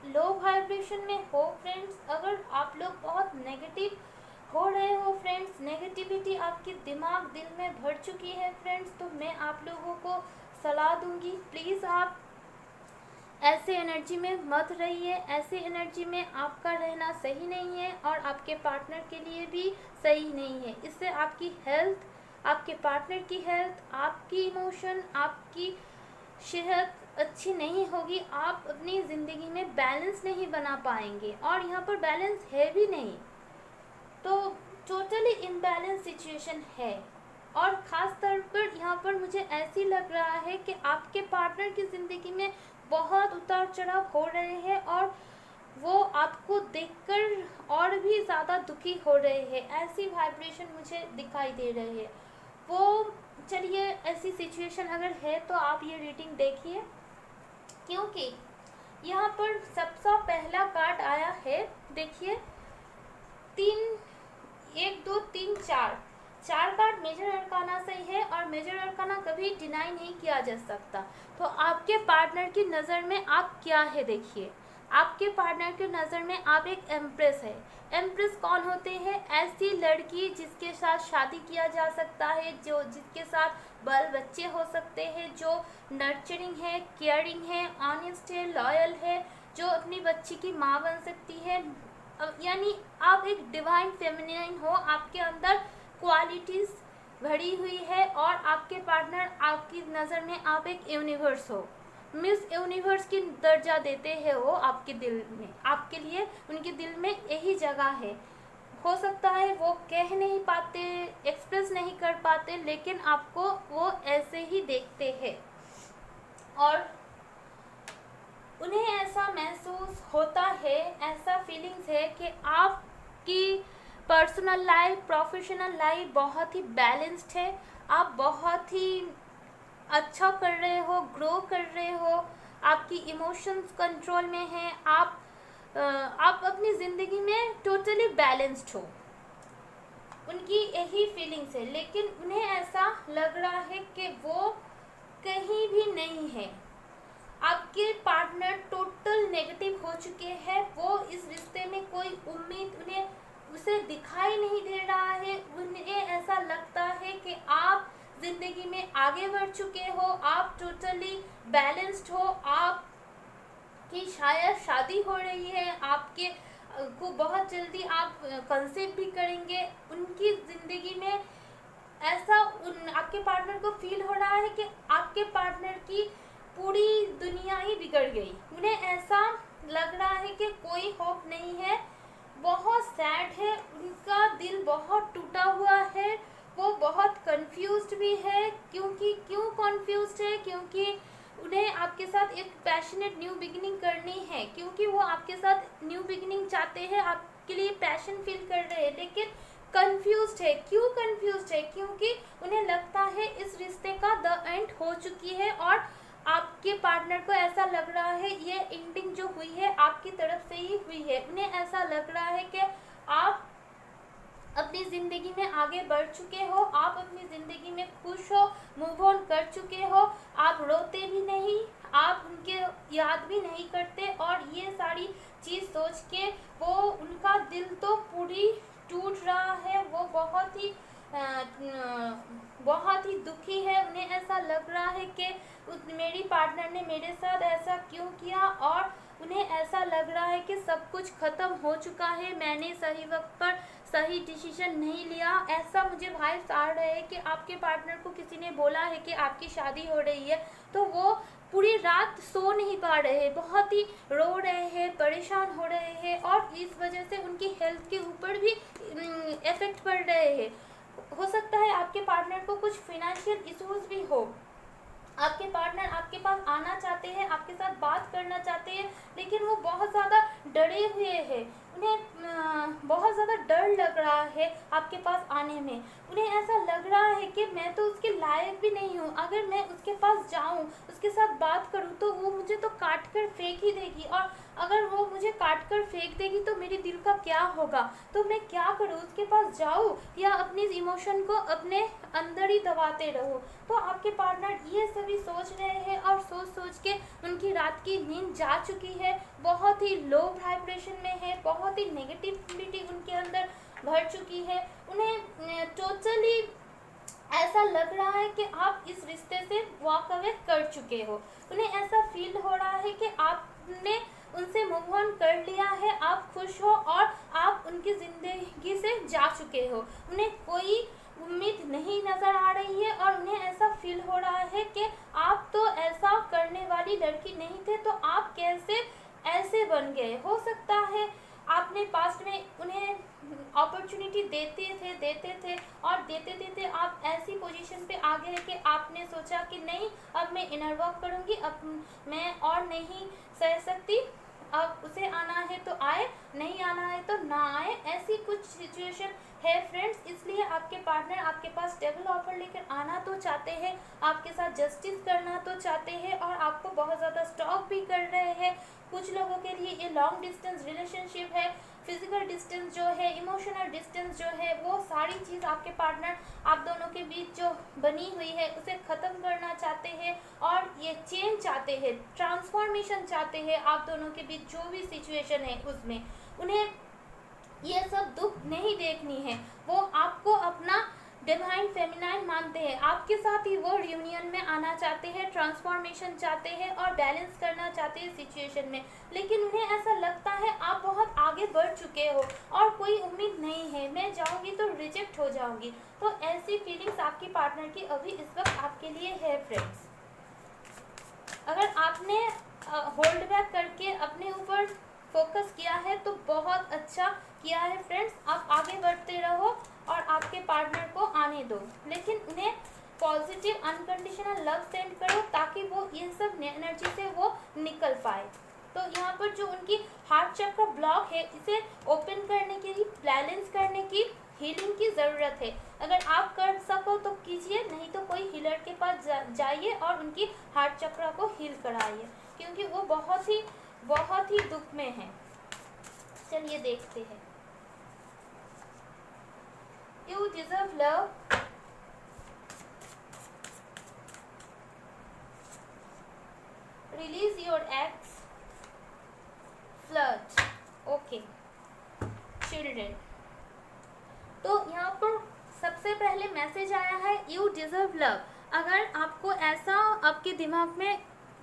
लो वाइब्रेशन में हो फ्रेंड्स, अगर आप लोग बहुत नेगेटिव हो रहे हो फ्रेंड्स, नेगेटिविटी आपके दिमाग दिल में भर चुकी है फ्रेंड्स, तो मैं आप लोगों को सलाह दूंगी, प्लीज़ आप ऐसे एनर्जी में मत रहिए। ऐसे एनर्जी में आपका रहना सही नहीं है और आपके पार्टनर के लिए भी सही नहीं है। इससे आपकी हेल्थ, आपके पार्टनर की हेल्थ, आपकी इमोशन, आपकी सेहत अच्छी नहीं होगी। आप अपनी ज़िंदगी में बैलेंस नहीं बना पाएंगे और यहाँ पर बैलेंस है भी नहीं, तो टोटली इम्बैलेंस सिचुएशन है। और ख़ास तौर पर यहाँ पर मुझे ऐसी लग रहा है कि आपके पार्टनर की ज़िंदगी में बहुत उतार चढ़ाव हो रहे हैं और वो आपको देखकर और भी ज़्यादा दुखी हो रहे हैं। ऐसी वाइब्रेशन मुझे दिखाई दे रही है। वो चलिए ऐसी सिचुएशन अगर है तो आप ये रीडिंग देखिए, क्योंकि यहाँ पर सबसे पहला कार्ड आया है, देखिए 3 1 2 3 4 कार्ड मेजर अरकाना से है, और मेजर अरकाना कभी डिनाई नहीं किया जा सकता। तो आपके पार्टनर की नज़र में आप क्या है, देखिए आपके पार्टनर की नज़र में आप एक एम्प्रेस है। एम्प्रेस कौन होते हैं? ऐसी लड़की जिसके साथ शादी किया जा सकता है, जो जिसके साथ बाल बच्चे हो सकते हैं, जो नर्चरिंग है, केयरिंग है, ऑनेस्ट है, लॉयल है, जो अपनी बच्ची की माँ बन सकती है। यानी आप एक डिवाइन फेमिनिन हो, आपके अंदर क्वालिटीज़ भरी हुई है, और आपके पार्टनर आपकी नज़र में आप एक यूनिवर्स हो, मिस यूनिवर्स की दर्जा देते हैं वो आपके दिल में। आपके लिए उनके दिल में यही जगह है। हो सकता है वो कह नहीं पाते, एक्सप्रेस नहीं कर पाते, लेकिन आपको वो ऐसे ही देखते हैं, और उन्हें ऐसा महसूस होता है, ऐसा फीलिंग्स है कि आपकी पर्सनल लाइफ, प्रोफेशनल लाइफ बहुत ही बैलेंस्ड है। आप बहुत ही अच्छा कर रहे हो, ग्रो कर रहे हो, आपकी इमोशंस कंट्रोल में हैं, आप अपनी ज़िंदगी में टोटली बैलेंस्ड हो। उनकी यही फीलिंग्स है, लेकिन उन्हें ऐसा लग रहा है कि वो कहीं भी नहीं है। आपके पार्टनर टोटल नेगेटिव हो चुके हैं। वो इस रिश्ते में कोई उम्मीद उसे दिखाई नहीं दे रहा है। उन्हें ऐसा लगता है कि आप ज़िंदगी में आगे बढ़ चुके हो, आप टोटली बैलेंस्ड हो, आपकी शायद शादी हो रही है, आपके को बहुत जल्दी आप कंसीव भी करेंगे। उनकी ज़िंदगी में ऐसा आपके पार्टनर को फील हो रहा है कि आपके पार्टनर की पूरी दुनिया ही बिगड़ गई। उन्हें ऐसा लग रहा है कि कोई होप नहीं है, बहुत सैड है, उनका दिल बहुत टूटा हुआ है, वो बहुत कंफ्यूज्ड भी है। क्यों कंफ्यूज्ड है? क्योंकि उन्हें आपके साथ एक पैशनेट न्यू बिगिनिंग करनी है, क्योंकि वो आपके साथ न्यू बिगिनिंग चाहते हैं, आपके लिए पैशन फील कर रहे हैं, लेकिन कंफ्यूज्ड है। क्यों कंफ्यूज्ड है? क्योंकि उन्हें लगता है इस रिश्ते का द एंड हो चुकी है, और आपके पार्टनर को ऐसा लग रहा है ये एंडिंग जो हुई है आपकी तरफ से ही हुई है। उन्हें ऐसा लग रहा है कि आप अपनी ज़िंदगी में आगे बढ़ चुके हो, आप अपनी ज़िंदगी में खुश हो, मूव ऑन कर चुके हो, आप रोते भी नहीं, आप उनके याद भी नहीं करते, और ये सारी चीज़ सोच के वो उनका दिल तो पूरी टूट रहा है। वो बहुत ही दुखी है। उन्हें ऐसा लग रहा है कि मेरी पार्टनर ने मेरे साथ ऐसा क्यों किया, और उन्हें ऐसा लग रहा है कि सब कुछ ख़त्म हो चुका है, मैंने सही वक्त पर सही डिसीजन नहीं लिया। ऐसा मुझे वाइब्स आ रहे हैं कि आपके पार्टनर को किसी ने बोला है कि आपकी शादी हो रही है, तो वो पूरी रात सो नहीं पा रहे हैं, बहुत ही रो रहे हैं, परेशान हो रहे हैं, और इस वजह से उनकी हेल्थ के ऊपर भी इफ़ेक्ट पड़ रहे हैं। हो सकता है आपके पार्टनर को कुछ फाइनेंशियल इश्यूज भी हो। आपके पार्टनर आपके पास आना चाहते हैं, आपके साथ बात करना चाहते हैं, लेकिन वो बहुत ज़्यादा डरे हुए हैं। उन्हें बहुत ज़्यादा डर लग रहा है आपके पास आने में। उन्हें ऐसा लग रहा है कि मैं तो उसके लायक भी नहीं हूँ, अगर मैं उसके पास जाऊँ, उसके साथ बात करूँ, तो वो मुझे तो काट कर फेंक ही देगी, और अगर वो मुझे काट कर फेंक देगी तो मेरे दिल का क्या होगा। तो मैं क्या करूँ, उसके पास जाऊँ या अपनी इमोशन को अपने अंदर ही दबाते रहूँ। तो आपके पार्टनर ये सभी सोच रहे हैं, और सोच के उनकी रात की नींद जा चुकी है, बहुत ही लो वाइब्रेशन में है, बहुत ही नेगेटिविटी उनके अंदर भर चुकी है। उन्हें टोटली ऐसा लग रहा है कि आप इस रिश्ते से वॉक अवे कर चुके हो। उन्हें ऐसा फील हो रहा है कि आपने उनसे मूव ऑन कर लिया है, आप खुश हो, और आप उनकी ज़िंदगी से जा चुके हो। उन्हें कोई उम्मीद नहीं नज़र आ रही है, और उन्हें ऐसा फील हो रहा है कि आप तो ऐसा करने वाली लड़की नहीं थे, तो आप कैसे ऐसे बन गए। हो सकता है आपने पास्ट में उन्हें अपॉर्चुनिटी देते थे और देते आप ऐसी पोजीशन पे आ गए कि आपने सोचा कि नहीं, अब मैं इनर वर्क करूँगी, अब मैं और नहीं सह सकती, अब उसे आना है तो आए, नहीं आना है तो ना आए, ऐसी कुछ सिचुएशन है फ्रेंड्स। इसलिए आपके पार्टनर आपके पास डबल ऑफर लेकर आना तो चाहते हैं, आपके साथ जस्टिस करना तो चाहते हैं, और आपको बहुत ज़्यादा स्टॉक भी कर रहे हैं। कुछ लोगों के लिए ये लॉन्ग डिस्टेंस रिलेशनशिप है, फिजिकल डिस्टेंस जो है, इमोशनल डिस्टेंस जो है, वो सारी चीज़ आपके पार्टनर आप दोनों के बीच जो बनी हुई है उसे ख़त्म करना चाहते हैं, और ये चेंज चाहते हैं, ट्रांसफॉर्मेशन चाहते हैं आप दोनों के बीच जो भी सिचुएशन है उसमें। उन्हें ये सब दुख नहीं देखनी है, वो आपको अपना डिवाइन फेमिनाइन मानते हैं, आपके साथ ही वो रियूनियन में आना चाहते हैं, ट्रांसफॉर्मेशन चाहते हैं और बैलेंस करना चाहते हैं सिचुएशन में। लेकिन उन्हें ऐसा लगता है आप बहुत आगे बढ़ चुके हो और कोई उम्मीद नहीं है, मैं जाऊंगी तो रिजेक्ट हो जाऊंगी। तो ऐसी फीलिंग्स आपकी पार्टनर की अभी इस वक्त आपके लिए है फ्रेंड्स। अगर आपने होल्ड बैक करके अपने ऊपर फोकस किया है तो बहुत अच्छा किया है फ्रेंड्स। आप आगे बढ़ते रहो और आपके पार्टनर को आने दो, लेकिन उन्हें पॉजिटिव अनकंडीशनल लव सेंड करो ताकि वो इन सब एनर्जी से वो निकल पाए। तो यहाँ पर जो उनकी हार्ट चक्र ब्लॉक है इसे ओपन करने के लिए, बैलेंस करने की, हीलिंग की ज़रूरत है। अगर आप कर सको तो कीजिए, नहीं तो कोई हीलर के पास जाइए और उनकी हार्ट चक्र को हील कराइए, क्योंकि वो बहुत ही दुख में है। चलिए देखते हैं। You deserve love, release your x, flirt, okay, children. तो यहाँ पर सबसे पहले मैसेज आया है यू डिजर्व लव। अगर आपको ऐसा आपके दिमाग में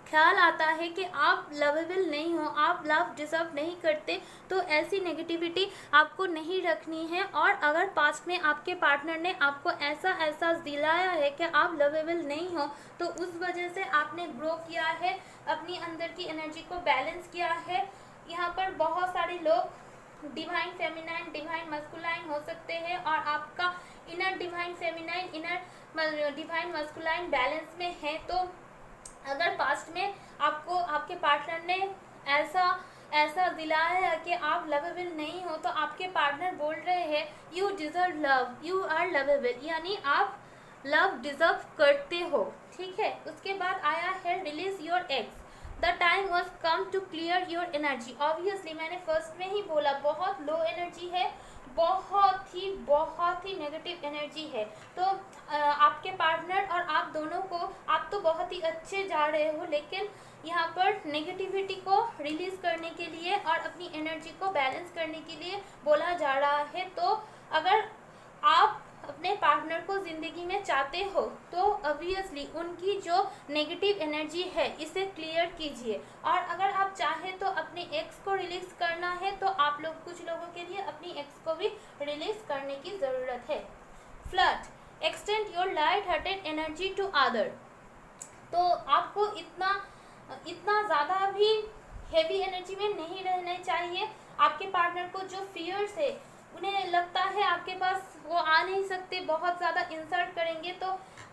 ख्याल आता है कि आप लवेबल नहीं हो, आप लव डिजर्व नहीं करते, तो ऐसी नेगेटिविटी आपको नहीं रखनी है। और अगर पास्ट में आपके पार्टनर ने आपको ऐसा दिलाया है कि आप लवेबल नहीं हो, तो उस वजह से आपने ग्रो किया है, अपनी अंदर की एनर्जी को बैलेंस किया है। यहाँ पर बहुत सारे लोग डिवाइन फेमिनाइन, डिवाइन मस्कुलाइन हो सकते हैं, और आपका inner divine feminine, inner divine masculine balance में है। तो अगर पास्ट में आपको आपके पार्टनर ने ऐसा दिलाया है कि आप लवेबल नहीं हो, तो आपके पार्टनर बोल रहे हैं you deserve love, you are lovable, यानी आप लव डिजर्व करते हो। ठीक है। उसके बाद आया है release your ex, the time was come to clear your energy. Obviously मैंने फर्स्ट में ही बोला, बहुत लो एनर्जी है, बहुत ही नेगेटिव एनर्जी है। तो आपके पार्टनर और आप दोनों को, आप तो बहुत ही अच्छे जा रहे हो, लेकिन यहाँ पर नेगेटिविटी को रिलीज करने के लिए और अपनी एनर्जी को बैलेंस करने के लिए बोला जा रहा है। तो अगर आप अपने पार्टनर को ज़िंदगी में चाहते हो तो ऑब्वियसली उनकी जो नेगेटिव एनर्जी है इसे क्लियर कीजिए। और अगर आप चाहें तो अपने एक्स को रिलीज करना है, तो आप लोग, कुछ लोगों के लिए अपनी एक्स को भी रिलीज करने की ज़रूरत है। Flirt, extend your light hearted energy to other. तो आपको इतना ज़्यादा भी हेवी एनर्जी में नहीं रहना चाहिए। आपके पार्टनर को जो फियर्स है, उन्हें लगता है आपके पास वो आ नहीं सकते, बहुत ज़्यादा इंसल्ट करेंगे, तो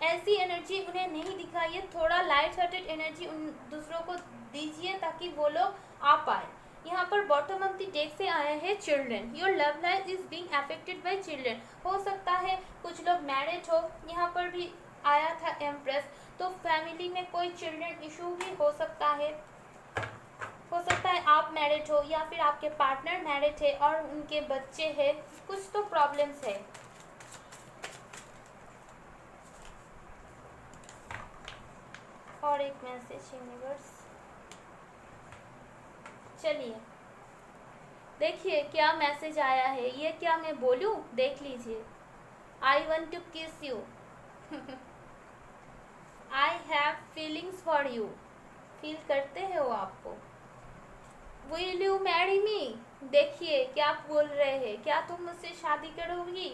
ऐसी एनर्जी उन्हें नहीं दिखाइए। थोड़ा लाइट हार्टेड एनर्जी उन दूसरों को दीजिए ताकि वो लोग आ पाए। यहाँ पर बॉटम ऑफ द डेक से आया है children, your love life is being affected by children. हो सकता है कुछ लोग मैरिड हो, यहाँ पर भी आया था एम्प्रेस, तो फैमिली में कोई चिल्ड्रन इशू भी हो सकता है। हो सकता है आप मैरिड हो या फिर आपके पार्टनर मैरिड है और उनके बच्चे हैं, कुछ तो प्रॉब्लम्स है। और एक मैसेज यूनिवर्स, चलिए देखिए क्या मैसेज आया है। ये क्या मैं बोलूं, देख लीजिए। आई वॉन्ट टू किस you, I have feelings for you. Feel करते हो आपको। विल यू मैरी मी, देखिए क्या बोल रहे हैं, क्या तुम मुझसे शादी करोगी।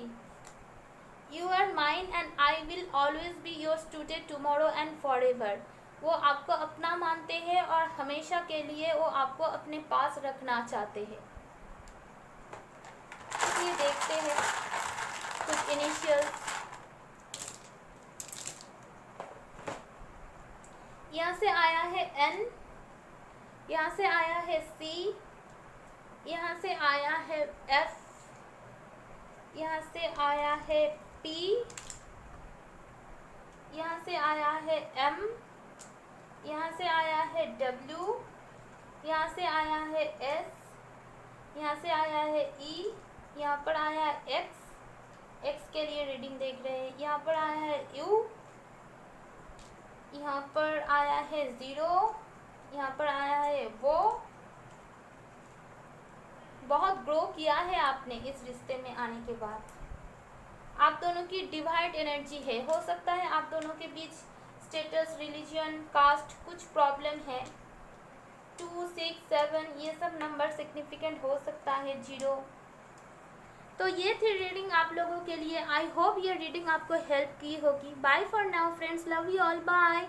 You are mine and I will always be yours today tomorrow and forever. वो आपको अपना मानते हैं और हमेशा के लिए वो आपको अपने पास रखना चाहते हैं। ये देखते हैं कुछ इनिशियल्स। यहाँ से आया है एन, यहाँ से आया है सी, यहाँ से आया है F, यहाँ से आया है P, यहाँ से आया है M, यहाँ से आया है W, यहाँ से आया है S, यहाँ से आया है E, यहाँ पर आया है X के लिए रीडिंग देख रहे हैं, यहाँ पर आया है U, यहाँ पर आया है 0, यहाँ पर आया है वो। बहुत ग्रो किया है आपने इस रिश्ते में आने के बाद। आप दोनों की डिवाइड एनर्जी है, हो सकता है आप दोनों के बीच स्टेटस, रिलीजन, कास्ट कुछ प्रॉब्लम है। 2, 6, 7 ये सब नंबर सिग्निफिकेंट हो सकता है, 0। तो ये थी रीडिंग आप लोगों के लिए। आई होप ये रीडिंग आपको हेल्प की होगी। Bye for now friends, love you all, bye.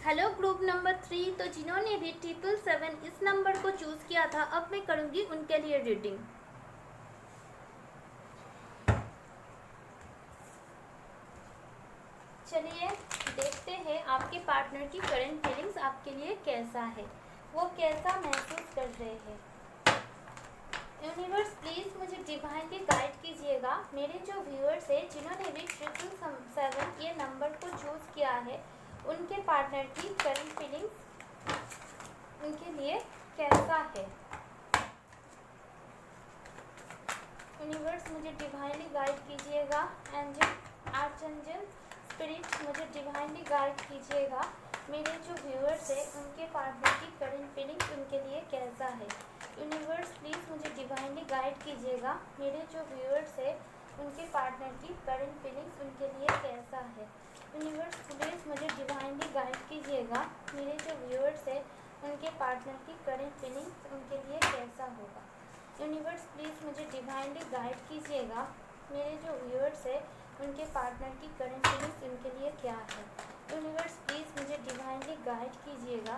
Hello group number 3, तो जिन्होंने भी 777 इस नंबर को चूज़ किया था, अब मैं करूँगी उनके लिए रीडिंग। चलिए देखते हैं आपके पार्टनर की करंट फीलिंग्स आपके लिए कैसा है, वो कैसा महसूस कर रहे हैं। यूनिवर्स प्लीज़ मुझे डिवाइनली गाइड कीजिएगा। मेरे जो व्यूअर्स हैं जिन्होंने भी 777 ये नंबर को चूज़ किया है, उनके पार्टनर की करंट फीलिंग्स उनके लिए कैसा है। यूनिवर्स मुझे डिवाइनली गाइड कीजिएगा। एंजल, आर्चएंजल, स्पिरिट मुझे डिवाइनली गाइड कीजिएगा। मेरे जो व्यूअर्स हैं उनके पार्टनर की करंट फीलिंग्स उनके लिए कैसा है। यूनिवर्स प्लीज़ मुझे डिवाइनली गाइड कीजिएगा। मेरे जो व्यूअर्स हैं उनके पार्टनर की करंट फीलिंग्स उनके लिए कैसा है। यूनिवर्स प्लीज़ मुझे डिवाइनली गाइड कीजिएगा। मेरे जो व्यूअर्स हैं उनके पार्टनर की करंट फीलिंग्स उनके लिए कैसा होगा। यूनिवर्स प्लीज़ मुझे डिवाइनली गाइड कीजिएगा। मेरे जो व्यूअर्स हैं उनके पार्टनर की करंट फीलिंग्स उनके लिए क्या है। यूनिवर्स प्लीज़ मुझे डिवाइनली गाइड कीजिएगा।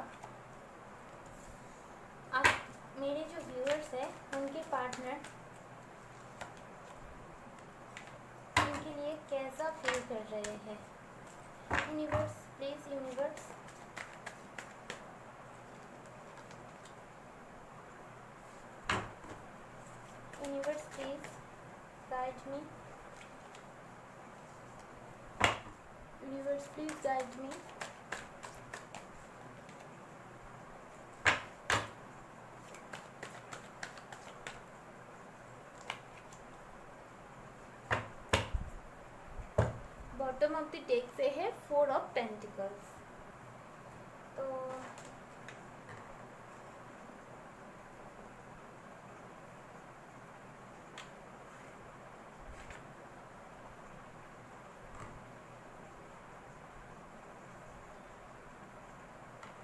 आप मेरे जो व्यूअर्स हैं उनके पार्टनर उनके लिए कैसा फील कर रहे हैं। Universe please, universe universe please guide me. Universe please guide me. Bottom of the deck से है 4 ऑफ पेंटिकल्स। तो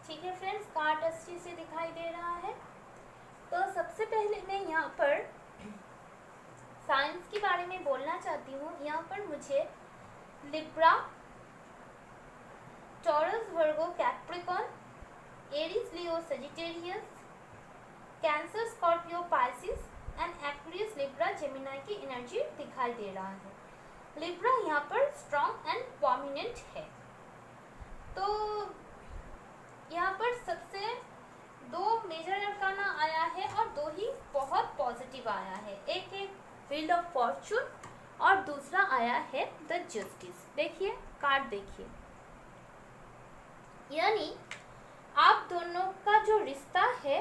ठीक है फ्रेंड्स, कार्ड अच्छे से दिखाई दे रहा है। तो सबसे पहले मैं यहाँ पर साइंस के बारे में बोलना चाहती हूँ। यहाँ पर मुझे Libra, taurus, Virgo, Capricorn, Aries, Leo, Sagittarius, cancer, Scorpio, Pisces and Aquarius, Libra, Gemini की एनर्जी दिखाई दे रहा है। लिब्रा यहाँ पर स्ट्रॉन्ग एंड प्रोमिनेंट है। तो यहाँ पर सबसे 2 मेजर अरकाना आया है और 2 ही बहुत पॉजिटिव आया है। एक है व्हील ऑफ फॉर्चून और दूसरा आया है द जस्टिस। देखिए कार्ड देखिए, यानी आप दोनों का जो रिश्ता है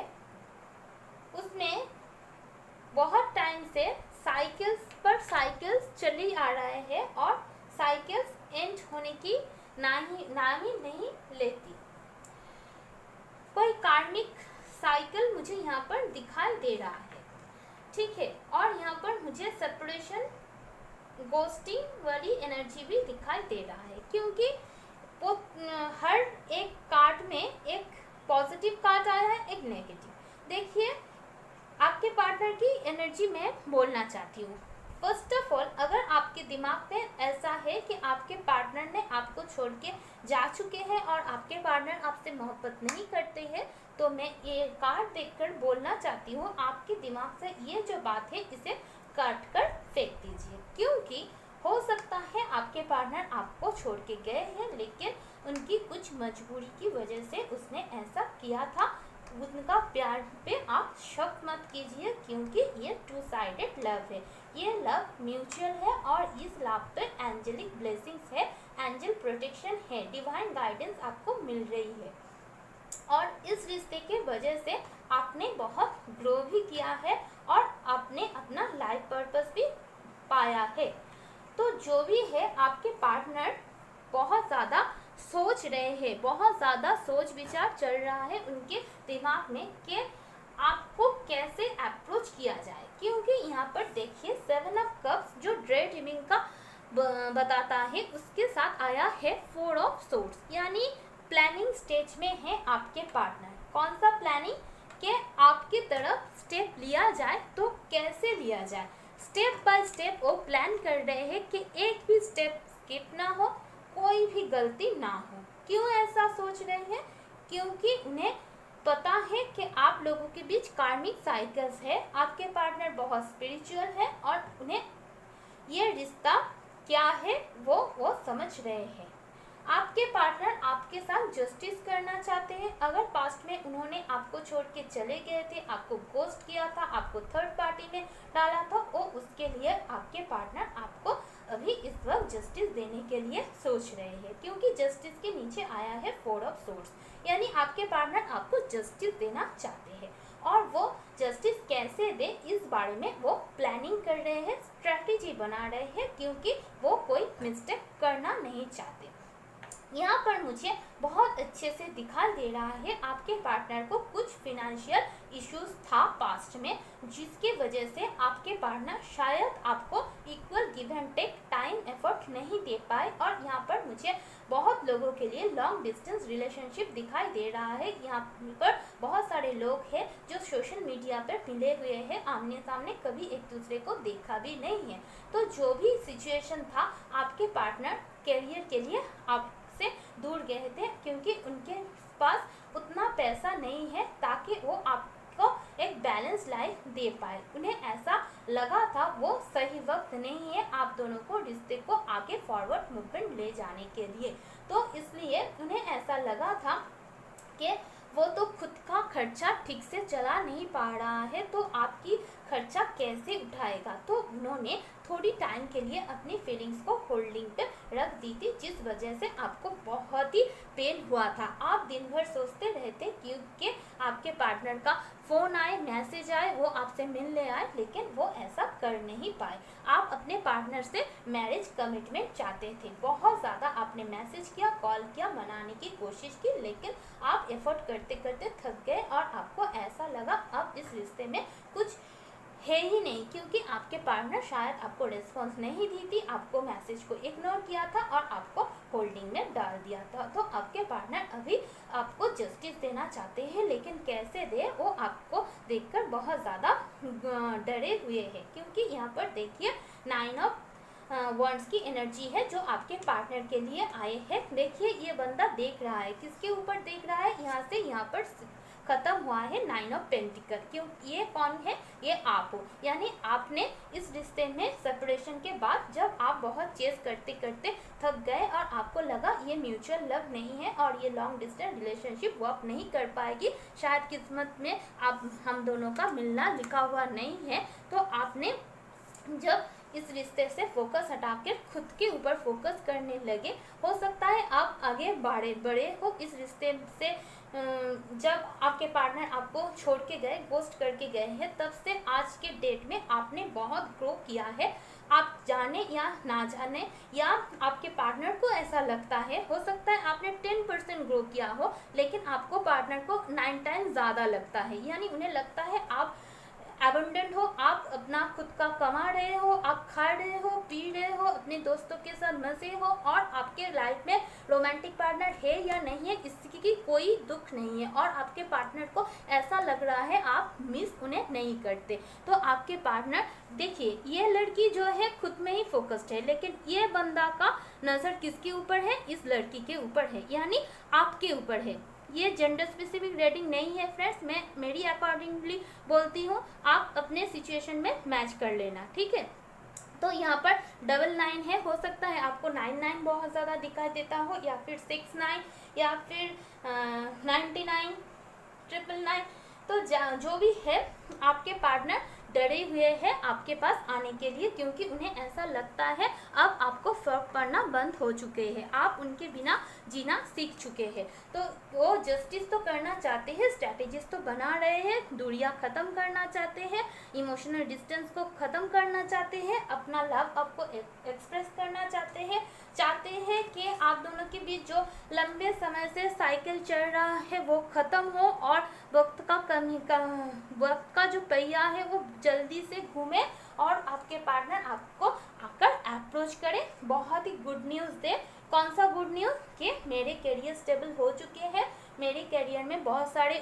उसमें बहुत टाइम से साइकिल्स पर साइकिल्स चली आ रहे हैं और साइकिल्स एंड होने की नाम ही नहीं लेती। कोई कार्मिक साइकिल मुझे यहाँ पर दिखाई दे रहा है, ठीक है। और यहाँ पर मुझे सेपरेशन, गोस्टिंग वाली एनर्जी भी दिखाई दे रहा है, क्योंकि वो हर एक कार्ड में एक पॉजिटिव कार्ड आया है, एक नेगेटिव। देखिए आपके पार्टनर की एनर्जी मैं बोलना चाहती हूँ। फर्स्ट ऑफ ऑल, अगर आपके दिमाग में ऐसा है कि आपके पार्टनर ने आपको छोड़ के जा चुके हैं और आपके पार्टनर आपसे मोहब्बत नहीं करते हैं, तो मैं ये कार्ड देखकर बोलना चाहती हूँ आपके दिमाग से ये जो बात है इसे काट कर फेंक दीजिए, क्योंकि हो सकता है आपके पार्टनर आपको छोड़ के गए हैं, लेकिन उनकी कुछ मजबूरी की वजह से उसने ऐसा किया था। उनका प्यार पे आप शक मत कीजिए, क्योंकि ये टू साइडेड लव है। ये लव म्यूचुअल है और इस लव पे एंजेलिक ब्लेसिंग्स है, एंजल प्रोटेक्शन है, डिवाइन गाइडेंस आपको मिल रही है। और इस रिश्ते के वजह से आपने बहुत ग्रो भी किया है और आपने अपना लाइफ पर्पस भी पाया है। तो जो भी है, आपके पार्टनर बहुत ज़्यादा सोच रहे हैं, बहुत ज़्यादा सोच विचार चल रहा है उनके दिमाग में कि आपको कैसे अप्रोच किया जाए। क्योंकि यहाँ पर देखिए 7 ऑफ कप्स जो ड्रे ड्रीमिंग का बताता है, उसके साथ आया है 4 ऑफ सोर्ड्स, यानी प्लानिंग स्टेज में है आपके पार्टनर। कौन सा प्लानिंग? कि आपकी तरफ स्टेप लिया जाए तो कैसे लिया जाए, स्टेप बाय स्टेप वो प्लान कर रहे हैं कि एक भी स्टेप स्किप ना हो, कोई भी गलती ना हो। क्यों ऐसा सोच रहे हैं? क्योंकि उन्हें पता है कि आप लोगों के बीच कार्मिक साइकिल्स है, आपके पार्टनर बहुत स्पिरिचुअल है और उन्हें ये रिश्ता क्या है वो समझ रहे हैं। आपके पार्टनर आपके साथ जस्टिस करना चाहते हैं। अगर पास्ट में उन्होंने आपको छोड़ के चले गए थे, आपको गोस्ट किया था, आपको थर्ड पार्टी में डाला था, वो उसके लिए आपके पार्टनर आपको अभी इस वक्त जस्टिस देने के लिए सोच रहे हैं। क्योंकि जस्टिस के नीचे आया है 4 ऑफ सोर्ड्स, यानी आपके पार्टनर आपको जस्टिस देना चाहते हैं। और वो जस्टिस कैसे दे, इस बारे में वो प्लानिंग कर रहे हैं, स्ट्रैटेजी बना रहे हैं, क्योंकि वो कोई मिस्टेक करना नहीं चाहते। यहाँ पर मुझे बहुत अच्छे से दिखाई दे रहा है आपके पार्टनर को कुछ फिनेंशियल इश्यूज था पास्ट में, जिसकी वजह से आपके पार्टनर शायद आपको equal give and take time effort नहीं दे पाए। और यहाँ पर मुझे बहुत लोगों के लिए लॉन्ग डिस्टेंस रिलेशनशिप दिखाई दे रहा है। यहाँ पर बहुत सारे लोग हैं जो सोशल मीडिया पर मिले हुए हैं, आमने सामने कभी एक दूसरे को देखा भी नहीं है। तो जो भी सिचुएशन था, आपके पार्टनर करियर के लिए आप से दूर गए थे, क्योंकि उनके पास उतना पैसा नहीं है ताकि वो आपको एक बैलेंस लाइफ दे पाए। उन्हें ऐसा लगा था वो सही वक्त नहीं है आप दोनों को रिश्ते को आगे फॉरवर्ड मूवमेंट ले जाने के लिए। तो इसलिए उन्हें ऐसा लगा था कि वो तो खुद का खर्चा ठीक से चला नहीं पा रहा है, तो आपकी खर्चा कैसे उठाएगा। तो उन्होंने थोड़ी टाइम के लिए अपनी फीलिंग्स को होल्डिंग पे रख दी थी, जिस वजह से आपको बहुत ही पेन हुआ था। आप दिन भर सोचते रहते क्योंकि आपके पार्टनर का फ़ोन आए, मैसेज आए, वो आपसे मिलने आए, लेकिन वो ऐसा कर नहीं पाए। आप अपने पार्टनर से मैरिज कमिटमेंट चाहते थे, बहुत ज़्यादा आपने मैसेज किया, कॉल किया, मनाने की कोशिश की, लेकिन आप एफर्ट करते करते थक गए और आपको ऐसा लगा अब इस रिश्ते में कुछ है ही नहीं, क्योंकि आपके पार्टनर शायद आपको रिस्पॉन्स नहीं दी थी, आपको मैसेज को इग्नोर किया था और आपको होल्डिंग में डाल दिया था। तो आपके पार्टनर अभी आपको जस्टिस देना चाहते हैं, लेकिन कैसे दे वो आपको देखकर बहुत ज़्यादा डरे हुए हैं। क्योंकि यहाँ पर देखिए 9 ऑफ वॉन्ड्स की एनर्जी है जो आपके पार्टनर के लिए आए हैं। देखिए ये बंदा देख रहा है, किसके ऊपर देख रहा है, यहाँ से यहाँ पर खत्म हुआ है 9 ऑफ पेंटिकल। क्यों? ये कौन है? ये आप हो, यानी आपने इस रिश्ते में सेपरेशन के बाद जब आप बहुत चेस करते करते थक गए और आपको लगा ये म्यूचुअल लव नहीं है और ये लॉन्ग डिस्टेंस रिलेशनशिप वर्क नहीं कर पाएगी, शायद किस्मत में आप हम दोनों का मिलना लिखा हुआ नहीं है, तो आपने जब इस रिश्ते से फोकस हटाकर खुद के ऊपर फोकस करने लगे, हो सकता है आप आगे बढ़े हो इस रिश्ते से। जब आपके पार्टनर आपको छोड़ के गए, गोस्ट करके गए हैं, तब से आज के डेट में आपने बहुत ग्रो किया है। आप जाने या ना जाने, या आपके पार्टनर को ऐसा लगता है, हो सकता है आपने 10% ग्रो किया हो, लेकिन आपको पार्टनर को 9 टाइम ज़्यादा लगता है। यानी उन्हें लगता है आप एबंडेंट हो, आप अपना खुद का कमा रहे हो, आप खा रहे हो, पी रहे हो, अपने दोस्तों के साथ मजे हो, और आपके लाइफ में रोमांटिक पार्टनर है या नहीं है इसकी कोई दुख नहीं है, और आपके पार्टनर को ऐसा लग रहा है आप मिस उन्हें नहीं करते। तो आपके पार्टनर देखिए, ये लड़की जो है खुद में ही फोकस्ड है, लेकिन ये बंदा का नज़र किसके ऊपर है? इस लड़की के ऊपर है, यानी आपके ऊपर है। ये जेंडर स्पेसिफिक रेटिंग नहीं है फ्रेंड्स, मैं मेरी अकॉर्डिंगली बोलती हूँ, आप अपने सिचुएशन में मैच कर लेना, ठीक है। तो यहाँ पर 99 है, हो सकता है आपको 99 बहुत ज़्यादा दिखाई देता हो, या फिर 69, या फिर 99, 999। तो जो भी है आपके पार्टनर डरे हुए हैं आपके पास आने के लिए, क्योंकि उन्हें ऐसा लगता है अब आपको फर्क पड़ना बंद हो चुके हैं, आप उनके बिना जीना सीख चुके हैं। तो वो जस्टिस तो करना चाहते हैं, स्ट्रैटेजीज तो बना रहे हैं, दूरियां ख़त्म करना चाहते हैं, इमोशनल डिस्टेंस को ख़त्म करना चाहते हैं, अपना लव आपको एक्सप्रेस करना चाहते हैं कि आप दोनों के बीच जो लंबे समय से साइकिल चल रहा है वो ख़त्म हो और वक्त का जो पहिया है वो जल्दी से घूमे और आपके पार्टनर आपको आकर अप्रोच करे, बहुत ही गुड न्यूज़ दे। कौन सा गुड न्यूज़? कि मेरे करियर स्टेबल हो चुके हैं, मेरे करियर में बहुत सारे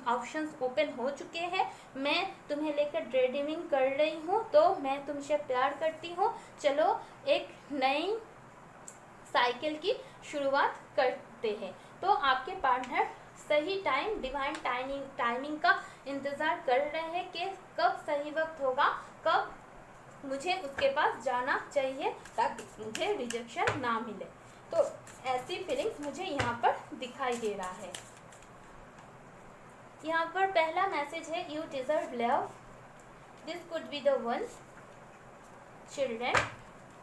ऑप्शंस ओपन हो चुके हैं, मैं तुम्हें लेकर ड्रीमिंग कर रही हूँ, तो मैं तुमसे प्यार करती हूँ, चलो एक नई साइकिल की शुरुआत करते हैं। तो आपके पार्टनर सही टाइम, डिवाइन टाइमिंग का इंतज़ार कर रहे हैं कि कब सही वक्त होगा, कब मुझे उसके पास जाना चाहिए ताकि मुझे रिजेक्शन ना मिले। तो ऐसी फीलिंग्स मुझे यहाँ पर दिखाई दे रहा है। यहाँ पर पहला मैसेज है you deserve love, this could be the one. Children,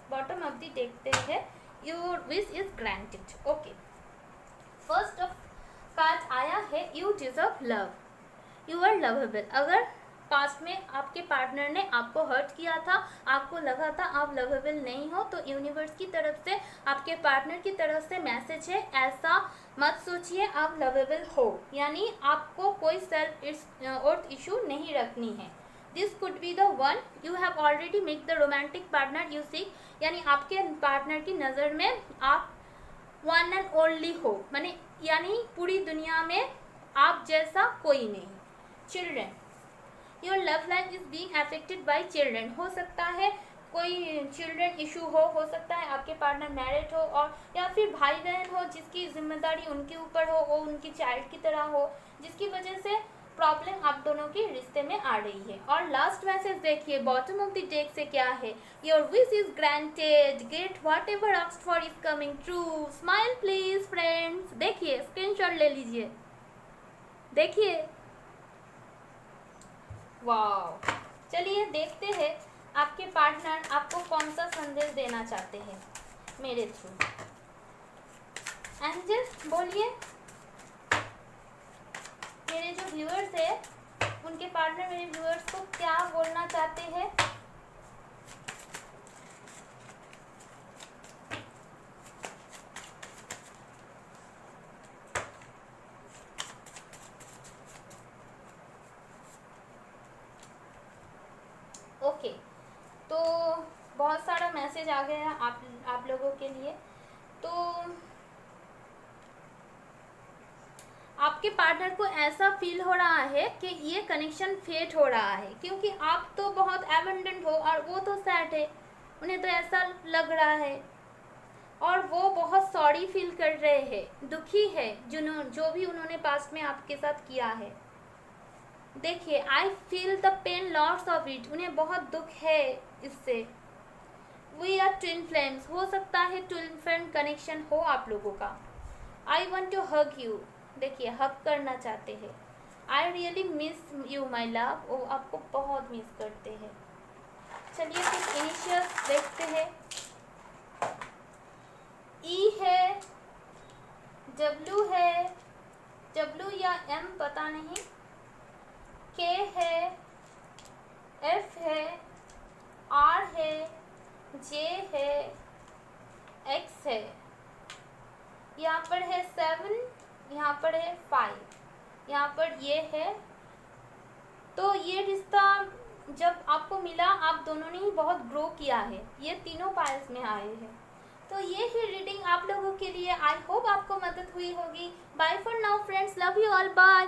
bottom of the देखते हैं, your wish is granted. Okay, first of card आया है you deserve love, you are lovable. अगर पास्ट में आपके पार्टनर ने आपको हर्ट किया था, आपको लगा था आप लवेबल नहीं हो, तो यूनिवर्स की तरफ से आपके पार्टनर की तरफ से मैसेज है ऐसा मत सोचिए, आप लवेबल हो, यानी आपको कोई सेल्फ वर्थ इशू नहीं रखनी है। This could be the one, you have already make the romantic partner you seek, यानी आपके पार्टनर की नज़र में आप वन एंड ओनली हो, माने यानी पूरी दुनिया में आप जैसा कोई नहीं। Children, your love life is being affected by children. हो सकता है कोई चिल्ड्रन इशू हो सकता है आपके पार्टनर मैरिड हो और या फिर भाई बहन हो जिसकी जिम्मेदारी उनके ऊपर हो, वो उनकी चाइल्ड की तरह हो, जिसकी वजह से प्रॉब्लम आप दोनों के रिश्ते में आ रही है। और लास्ट मैसेज देखिए बॉटम ऑफ द डेक से क्या है, your wish is granted, get what ever asked for is coming true, smile please friends. देखिए स्क्रीनशॉट ले लीजिए, देखिए, वाह। चलिए देखते हैं आपके पार्टनर आपको कौन सा संदेश देना चाहते हैं मेरे थ्रू। एंजल बोलिए, मेरे जो व्यूअर्स है उनके पार्टनर मेरे व्यूअर्स को क्या बोलना चाहते हैं। ओके, तो बहुत सारा मैसेज आ गया आप लोगों के लिए। तो आपके पार्टनर को ऐसा फील हो रहा है कि ये कनेक्शन फेड हो रहा है, क्योंकि आप तो बहुत एबंडेंट हो और वो तो सैड है, उन्हें तो ऐसा लग रहा है और वो बहुत सॉरी फील कर रहे हैं, दुखी है जो भी उन्होंने पास्ट में आपके साथ किया है। देखिए, I feel the pain lots of it, उन्हें बहुत दुख है इससे। वी आर ट्विन फ्लेम्स, हो सकता है ट्विन फ्लेम कनेक्शन हो आप लोगों का। I want to hug you, देखिए हग करना चाहते हैं। I really miss you my love, वो आपको बहुत मिस करते हैं। चलिए कुछ इनिशियल्स देखते हैं। ई है, डब्ल्यू है, डब्ल्यू या एम पता नहीं, के है, एफ है, आर है, जे है, एक्स है, यहाँ पर है 7, यहाँ पर है 5, यहाँ पर ये है। तो ये रिश्ता जब आपको मिला आप दोनों ने ही बहुत ग्रो किया है, ये तीनों पाइल्स में आए हैं। तो ये ही रीडिंग आप लोगों के लिए। आई होप आपको मदद हुई होगी। Bye for now friends, love you all, bye.